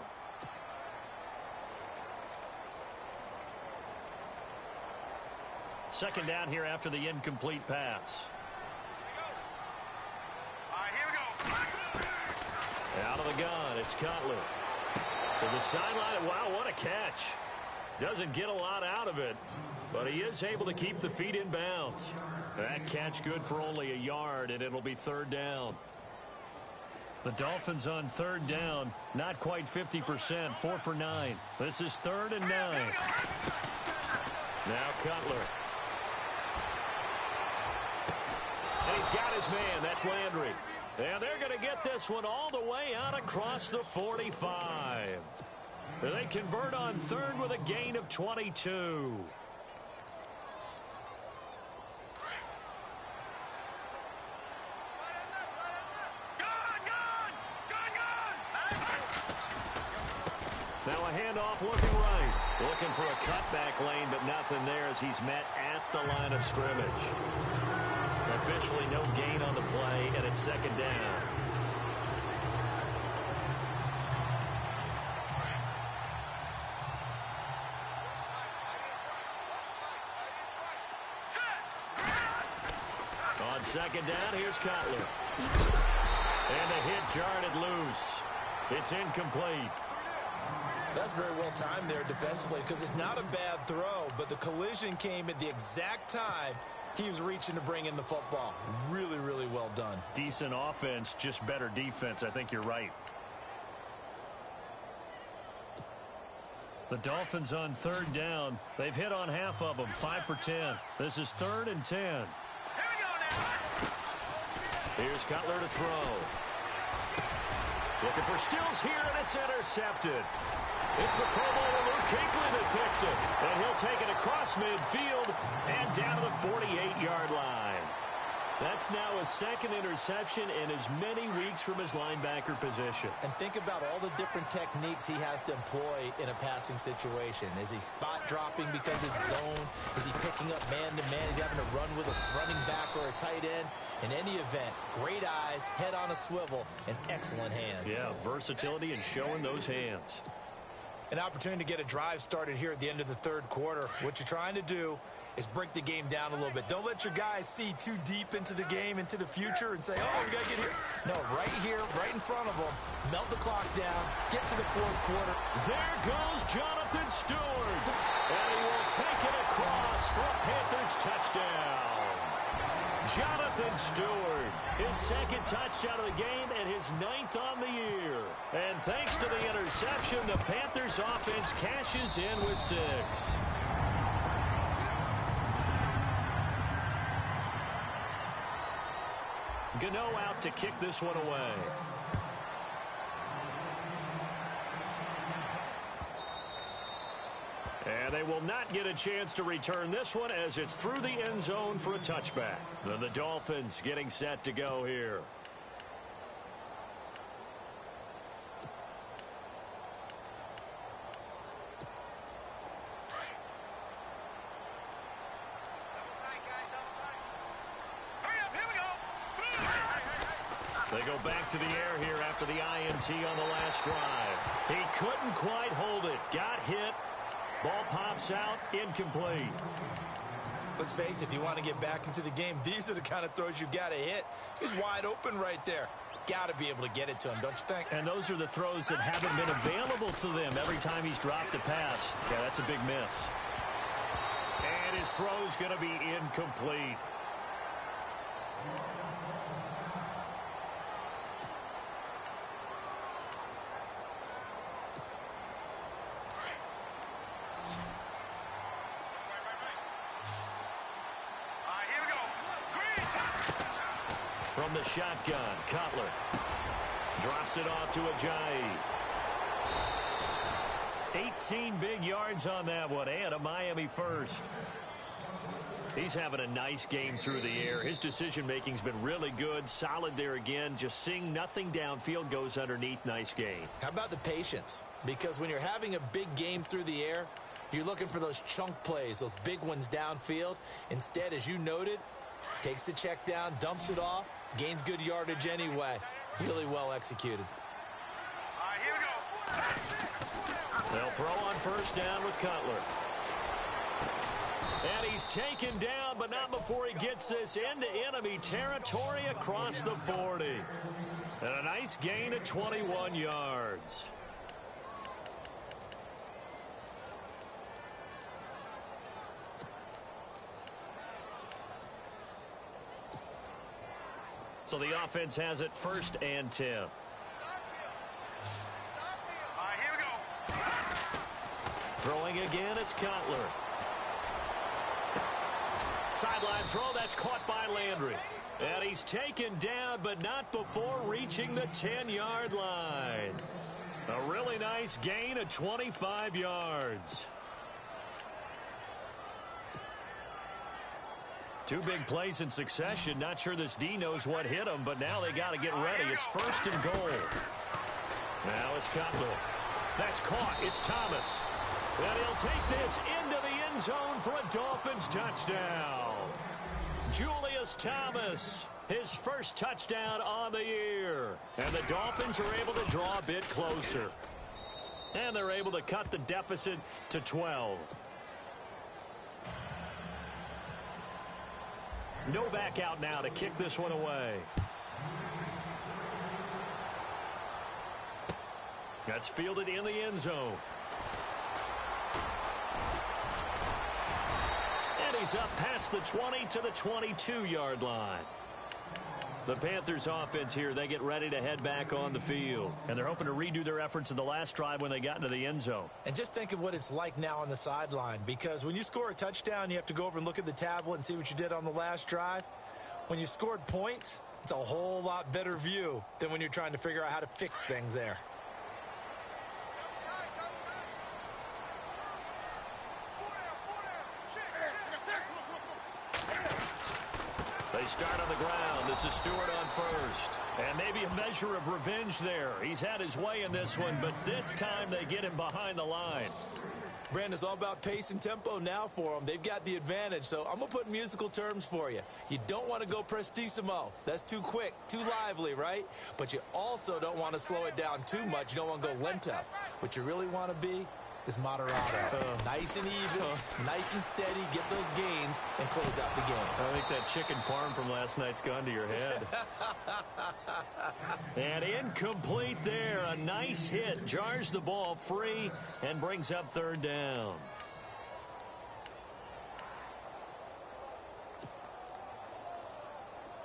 Second down here after the incomplete pass. All right, here we go. the gun. It's Cutler. To the sideline. Wow, what a catch. Doesn't get a lot out of it, but he is able to keep the feet in bounds. That catch good for only a yard, and it'll be third down. The Dolphins on third down, not quite 50%, 4 for 9. This is 3rd and 9. Now Cutler. And he's got his man. That's Landry. And they're going to get this one all the way out across the 45. They convert on third with a gain of 22. Now a handoff looking right. Looking for a cutback lane, but nothing there as he's met at the line of scrimmage. Officially no gain on the play, and it's second down. On second down, here's Cutler. And the hit jarred it loose. It's incomplete. That's very well timed there defensively because it's not a bad throw, but the collision came at the exact time he was reaching to bring in the football. Really, really well done. Decent offense, just better defense. I think you're right. The Dolphins on third down. They've hit on half of them, 5 for 10. This is 3rd and 10. Here we go now. Here's Cutler to throw. Looking for Stills here, and it's intercepted. It's the Pro Bowler Luke Kuechly that picks it. And he'll take it across midfield and down to the 48-yard line. That's now his second interception in as many weeks from his linebacker position. And think about all the different techniques he has to employ in a passing situation. Is he spot dropping because it's zone? Is he picking up man-to-man? Is he having to run with a running back or a tight end? In any event, great eyes, head on a swivel, and excellent hands. Yeah, versatility and showing those hands. An opportunity to get a drive started here at the end of the third quarter. What you're trying to do is break the game down a little bit. Don't let your guys see too deep into the game, into the future, and say, oh, we got to get here. No, right here, right in front of them. Melt the clock down. Get to the fourth quarter. There goes Jonathan Stewart. And he will take it across for a Panthers touchdown. Jonathan Stewart, his second touchdown of the game and his 9th on the year. And thanks to the interception, the Panthers offense cashes in with 6. Gano out to kick this one away. And they will not get a chance to return this one as it's through the end zone for a touchback. Then the Dolphins getting set to go here. They go back to the air here after the INT on the last drive. He couldn't quite hold it. Got hit. Ball pops out. Incomplete. Let's face it, if you want to get back into the game, these are the kind of throws you got to hit. He's wide open right there. Got to be able to get it to him, don't you think? And those are the throws that haven't been available to them every time he's dropped a pass. Yeah, that's a big miss. And his throw's going to be incomplete. From the shotgun, Cutler drops it off to Ajayi. 18 big yards on that one, and a Miami first. He's having a nice game through the air. His decision-making's been really good, solid there again. Just seeing nothing downfield goes underneath. Nice game. How about the patience? Because when you're having a big game through the air, you're looking for those chunk plays, those big ones downfield. Instead, as you noted, takes the check down, dumps it off, gains good yardage anyway. Really well executed. Here we go. They'll throw on first down with Cutler. And he's taken down, but not before he gets this into enemy territory across the 40. And a nice gain of 21 yards. So the offense has it 1st and 10. All right, here we go. Throwing again, it's Cutler. Sideline throw, that's caught by Landry. And he's taken down, but not before reaching the 10-yard line. A really nice gain of 25 yards. 2 big plays in succession. Not sure this D knows what hit him, but now they got to get ready. It's 1st and goal. Now it's Cutler. That's caught. It's Thomas. And he'll take this into the end zone for a Dolphins touchdown. Julius Thomas, his first touchdown on the year. And the Dolphins are able to draw a bit closer. And they're able to cut the deficit to 12. Novak out now to kick this one away. That's fielded in the end zone. And he's up past the 20 to the 22-yard line. The Panthers offense here, they get ready to head back on the field. And they're hoping to redo their efforts in the last drive when they got into the end zone. And just think of what it's like now on the sideline, because when you score a touchdown, you have to go over and look at the tablet and see what you did on the last drive. When you scored points, it's a whole lot better view than when you're trying to figure out how to fix things there. They start on the ground. This is Stewart on first. And maybe a measure of revenge there. He's had his way in this one, but this time they get him behind the line. Brandon, it's all about pace and tempo now for them. They've got the advantage, so I'm going to put musical terms for you. You don't want to go prestissimo. That's too quick, too lively, right? But you also don't want to slow it down too much. You don't want to go lento. What you really want to be is moderato. Nice and even, nice and steady, get those gains, and close out the game. I think that chicken parm from last night's gone to your head. And incomplete there. A nice hit. Jars the ball free and brings up 3rd down.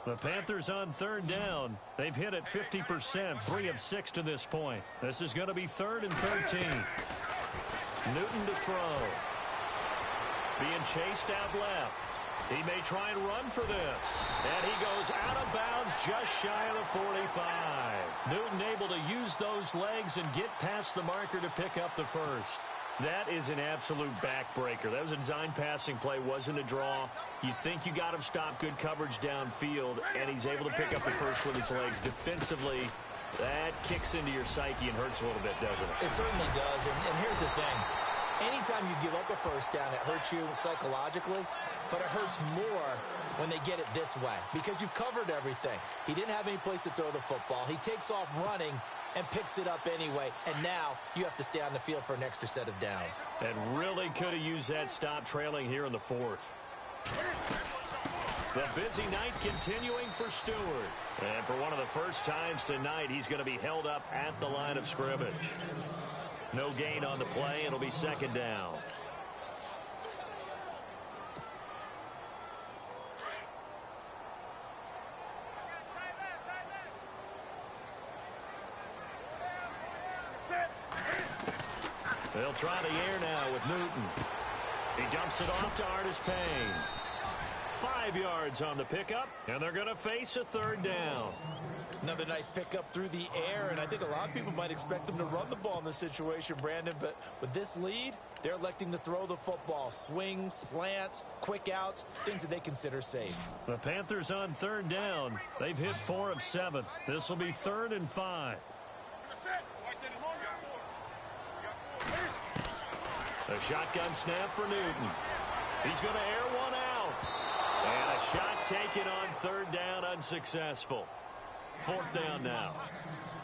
The Panthers on 3rd down. They've hit it 50%, 3 of 6 to this point. This is going to be 3rd and 13. Newton to throw. Being chased out left. He may try and run for this. And he goes out of bounds just shy of the 45. Newton able to use those legs and get past the marker to pick up the first. That is an absolute backbreaker. That was a design passing play, wasn't a draw. You think you got him stopped, good coverage downfield, and he's able to pick up the first with his legs. Defensively, that kicks into your psyche and hurts a little bit, doesn't it? It certainly does, and here's the thing. Anytime you give up a first down, it hurts you psychologically, but it hurts more when they get it this way because you've covered everything. He didn't have any place to throw the football. He takes off running and picks it up anyway, and now you have to stay on the field for an extra set of downs. And really could have used that stop trailing here in the 4th. The busy night continuing for Stewart. And for one of the first times tonight, he's going to be held up at the line of scrimmage. No gain on the play. It'll be 2nd down. They'll try the air now with Newton. He dumps it off to Artis Payne. 5 yards on the pickup, and they're going to face a 3rd down. Another nice pickup through the air, and I think a lot of people might expect them to run the ball in this situation, Brandon, but with this lead, they're electing to throw the football. Swings, slants, quick outs, things that they consider safe. The Panthers on 3rd down. They've hit 4 of 7. This will be 3rd and 5. A shotgun snap for Newton. He's going to air one out. And a shot taken on 3rd down, unsuccessful. 4th down now.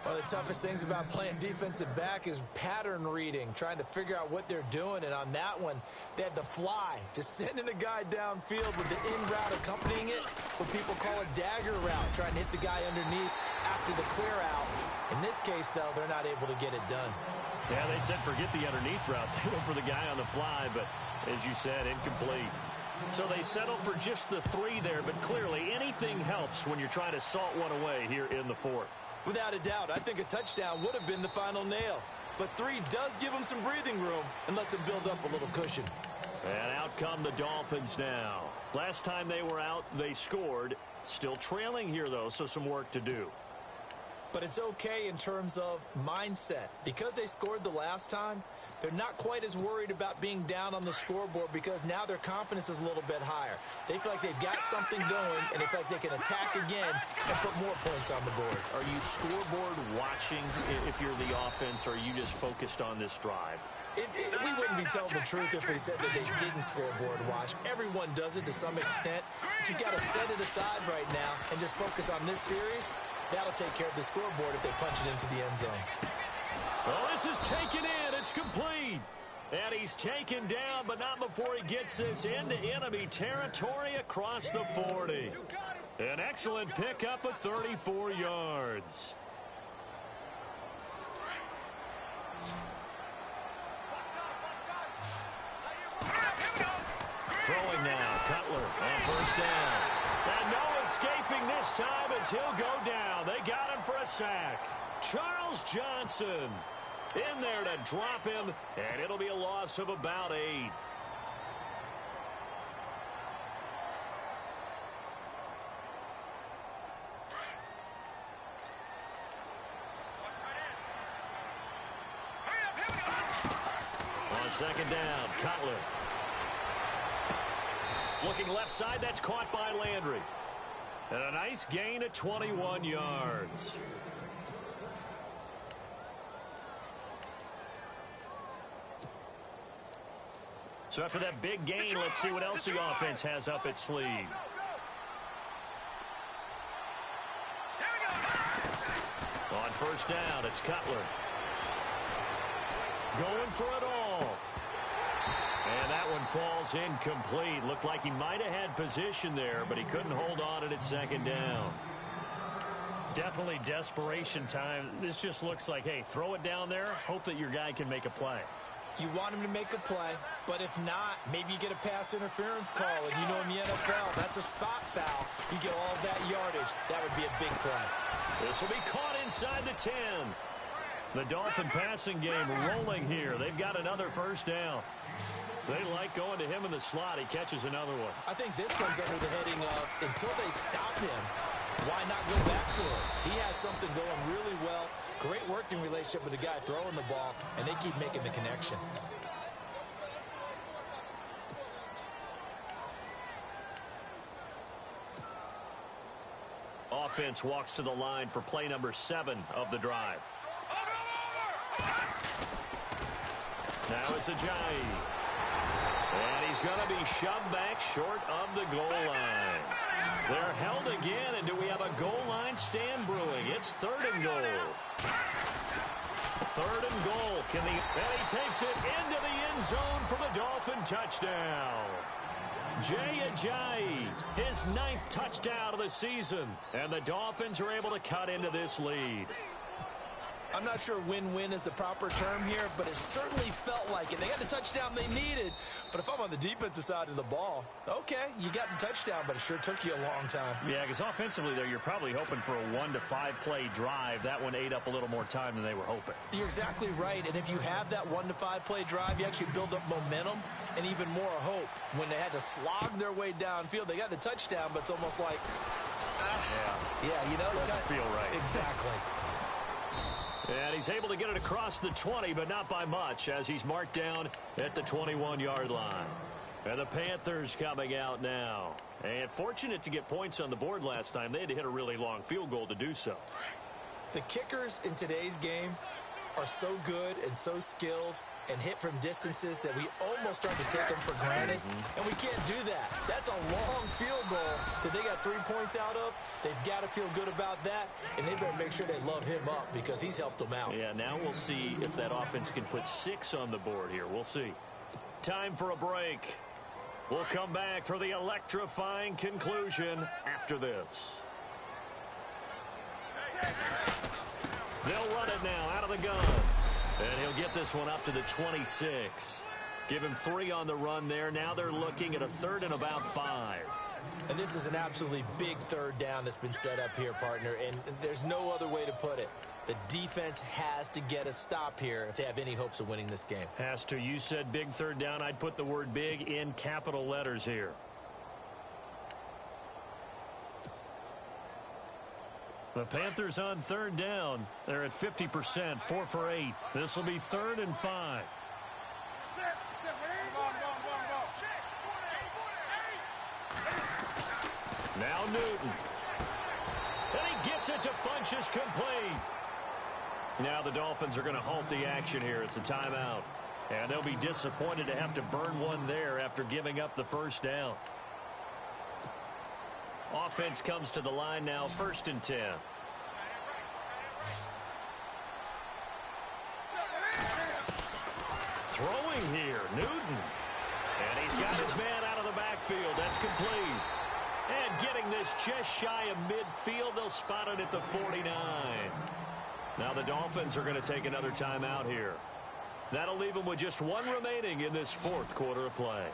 One of the toughest things about playing defensive back is pattern reading, trying to figure out what they're doing. And on that one, they had the fly, just sending a guy downfield with the in route accompanying it, what people call a dagger route, trying to hit the guy underneath after the clear out. In this case, though, they're not able to get it done. Yeah, they said forget the underneath route. They went for the guy on the fly, but as you said, incomplete. So they settle for just the 3 there, but clearly anything helps when you're trying to salt one away here in the 4th. Without a doubt, I think a touchdown would have been the final nail. But 3 does give them some breathing room and lets them build up a little cushion. And out come the Dolphins now. Last time they were out, they scored. Still trailing here, though, so some work to do. But it's okay in terms of mindset. Because they scored the last time, they're not quite as worried about being down on the scoreboard because now their confidence is a little bit higher. They feel like they've got something going, and they feel like they can attack again and put more points on the board. Are you scoreboard watching if you're the offense, or are you just focused on this drive? We wouldn't be telling the truth if we said that they didn't scoreboard watch. Everyone does it to some extent, but you've got to set it aside right now and just focus on this series. That'll take care of the scoreboard if they punch it into the end zone. Well, this is taken in. It's complete. And he's taken down, but not before he gets this into enemy territory across the 40. An excellent pickup of 34 yards. Throwing now, Cutler on first down. And no escaping this time as he'll go down. They got him for a sack. Charles Johnson in there to drop him, and it'll be a loss of about 8. On second down, Cutler. Looking left side, that's caught by Landry. And a nice gain of 21 yards. So after that big gain, let's see what else the offense has up its sleeve. On first down, it's Cutler. Going for it all. And that one falls incomplete. Looked like he might have had position there, but he couldn't hold on at second down. Definitely desperation time. This just looks like, hey, throw it down there, hope that your guy can make a play. You want him to make a play, but if not, maybe you get a pass interference call, and you know in the NFL, that's a spot foul. You get all that yardage. That would be a big play. This will be caught inside the 10. The Dolphin passing game rolling here. They've got another first down. They like going to him in the slot. He catches another one. I think this comes under the heading of until they stop him, why not go back to him? He has something going really well. Great working relationship with the guy throwing the ball, and they keep making the connection. Offense walks to the line for play number 7 of the drive. Now it's Ajayi. And he's going to be shoved back short of the goal line. They're held again, and do we have a goal line stand brewing? It's 3rd and goal. 3rd and goal. And he takes it into the end zone for the Dolphin touchdown. Jay Ajayi, his 9th touchdown of the season. And the Dolphins are able to cut into this lead. I'm not sure win-win is the proper term here, but it certainly felt like it. They got the touchdown they needed, but if I'm on the defensive side of the ball, okay, you got the touchdown, but it sure took you a long time. Yeah, because offensively there, you're probably hoping for a 1 to 5 play drive. That one ate up a little more time than they were hoping. You're exactly right, and if you have that 1 to 5 play drive, you actually build up momentum and even more hope. When they had to slog their way downfield, they got the touchdown, but it's almost like, yeah, you know, doesn't feel right. Exactly. And he's able to get it across the 20, but not by much, as he's marked down at the 21-yard line. And the Panthers coming out now. And fortunate to get points on the board last time. They had to hit a really long field goal to do so. The kickers in today's game are so good and so skilled and hit from distances that we almost start to take them for granted, and we can't do that. That's a long field goal that they got 3 points out of. They've got to feel good about that, and they better make sure they love him up because he's helped them out. Yeah, now we'll see if that offense can put 6 on the board here. We'll see. Time for a break. We'll come back for the electrifying conclusion after this. They'll run it now out of the gun. And he'll get this one up to the 26. Give him 3 on the run there. Now they're looking at a 3rd and about 5. And this is an absolutely big 3rd down that's been set up here, partner. And there's no other way to put it. The defense has to get a stop here if they have any hopes of winning this game. Has to. You said big 3rd down. I'd put the word big in capital letters here. The Panthers on 3rd down. They're at 50%, 4 for 8. This will be 3rd and 5. Now Newton. And he gets it to Funchess complete. Now the Dolphins are going to halt the action here. It's a timeout. And they'll be disappointed to have to burn one there after giving up the 1st down. Offense comes to the line now, 1st and 10. Throwing here, Newton. And he's got his man out of the backfield. That's complete. And getting this just shy of midfield, they'll spot it at the 49. Now the Dolphins are going to take another timeout here. That'll leave them with just 1 remaining in this 4th quarter of play.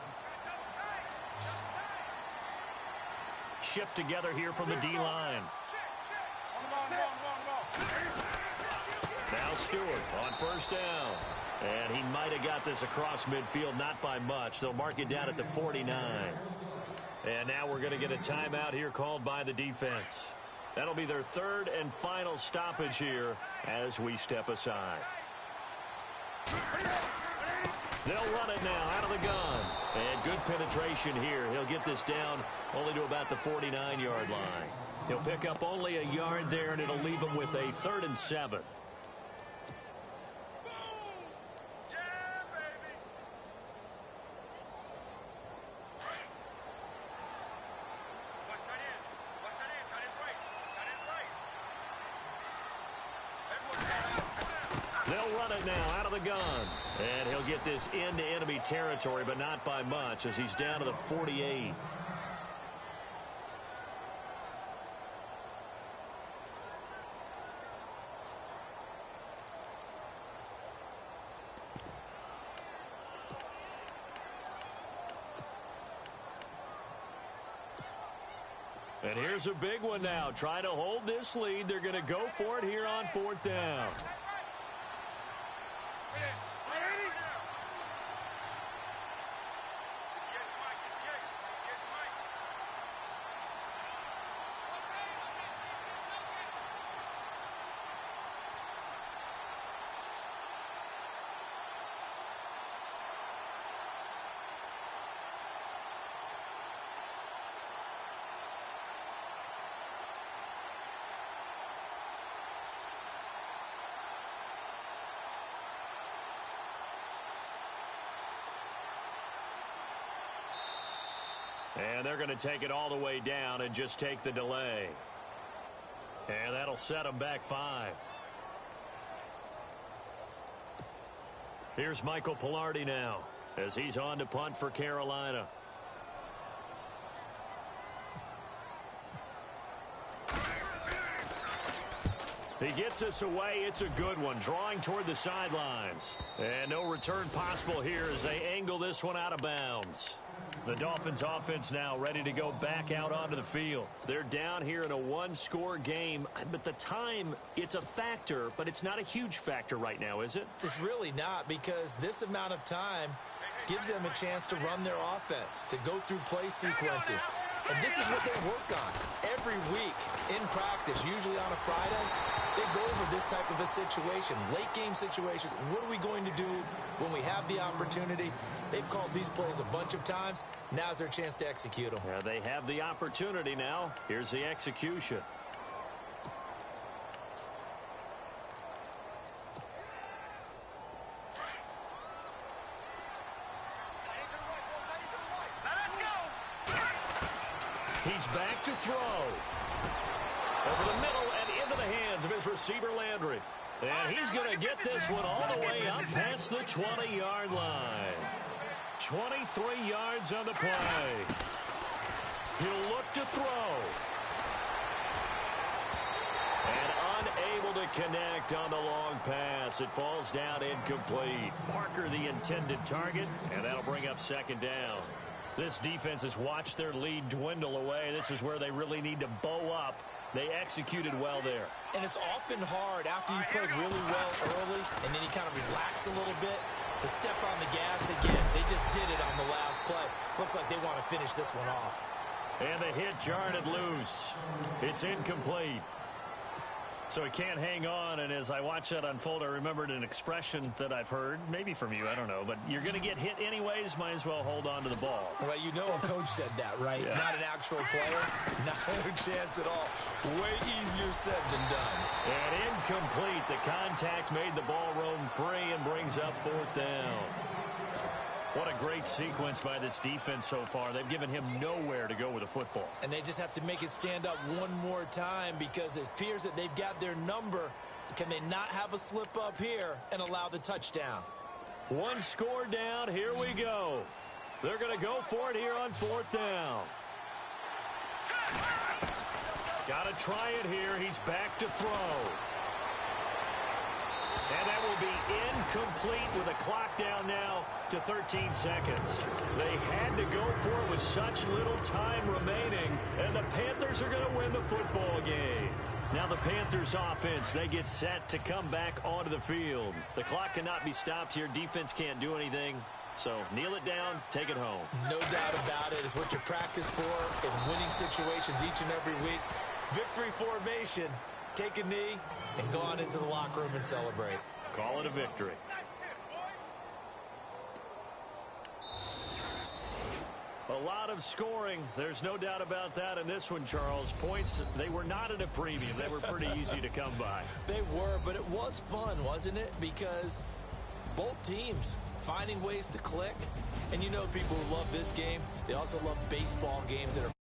Shift together here from the D-line. Now Stewart on 1st down. And he might have got this across midfield, not by much. They'll mark it down at the 49. And now we're going to get a timeout here called by the defense. That'll be their 3rd and final stoppage here as we step aside. They'll run it now out of the gun. And good penetration here. He'll get this down only to about the 49-yard line. He'll pick up only a yard there, and it'll leave him with a 3rd and 7. They'll run it now out of the gun. And he'll get this into enemy territory, but not by much as he's down to the 48. And here's a big one now. Trying to hold this lead. They're going to go for it here on 4th down. And they're going to take it all the way down and just take the delay. And that'll set them back 5. Here's Michael Pilardi now as he's on to punt for Carolina. He gets this away. It's a good one. Drawing toward the sidelines. And no return possible here as they angle this one out of bounds. The Dolphins offense now ready to go back out onto the field. They're down here in a 1-score game, but the time, it's a factor, but it's not a huge factor right now, is it? It's really not, because this amount of time gives them a chance to run their offense, to go through play sequences. And this is what they work on every week in practice, usually on a Friday. They go over this type of a situation, late game situation. What are we going to do when we have the opportunity? They've called these plays a bunch of times. Now's their chance to execute them. Yeah, they have the opportunity now. Here's the execution. He's back to throw. Over the middle and into the hands of his receiver, Landry. And he's going to get this one all the way up past the 20-yard line. 23 yards on the play. He'll look to throw. And unable to connect on the long pass. It falls down incomplete. Parker the intended target, and that'll bring up second down. This defense has watched their lead dwindle away. This is where they really need to bow up. They executed well there. And it's often hard after you played really well early and then you kind of relax a little bit to step on the gas again. They just did it on the last play. Looks like they want to finish this one off. And the hit jarred it loose. It's incomplete. So he can't hang on, and as I watch that unfold, I remembered an expression that I've heard, maybe from you, I don't know, but you're going to get hit anyways, might as well hold on to the ball. Well, you know a coach said that, right? Yeah. Not an actual player. Not a chance at all. Way easier said than done. And incomplete. The contact made the ball roam free and brings up fourth down. What a great sequence by this defense so far. They've given him nowhere to go with the football. And they just have to make it stand up one more time because it appears that they've got their number. Can they not have a slip up here and allow the touchdown? One score down. Here we go. They're going to go for it here on fourth down. Got to try it here. He's back to throw. And that will be incomplete with a clock down now to 13 seconds. They had to go for it with such little time remaining, and the Panthers are going to win the football game. Now the Panthers offense, they get set to come back onto the field. The clock cannot be stopped here. Defense can't do anything. So kneel it down, take it home. No doubt about it. It's what you practice for in winning situations each and every week. Victory formation. Take a knee and go on into the locker room and celebrate. Call it a victory. A lot of scoring. There's no doubt about that in this one, Charles. Points, they were not at a premium. They were pretty easy to come by. They were, but it was fun, wasn't it? Because both teams finding ways to click. And you know people who love this game, they also love baseball games that are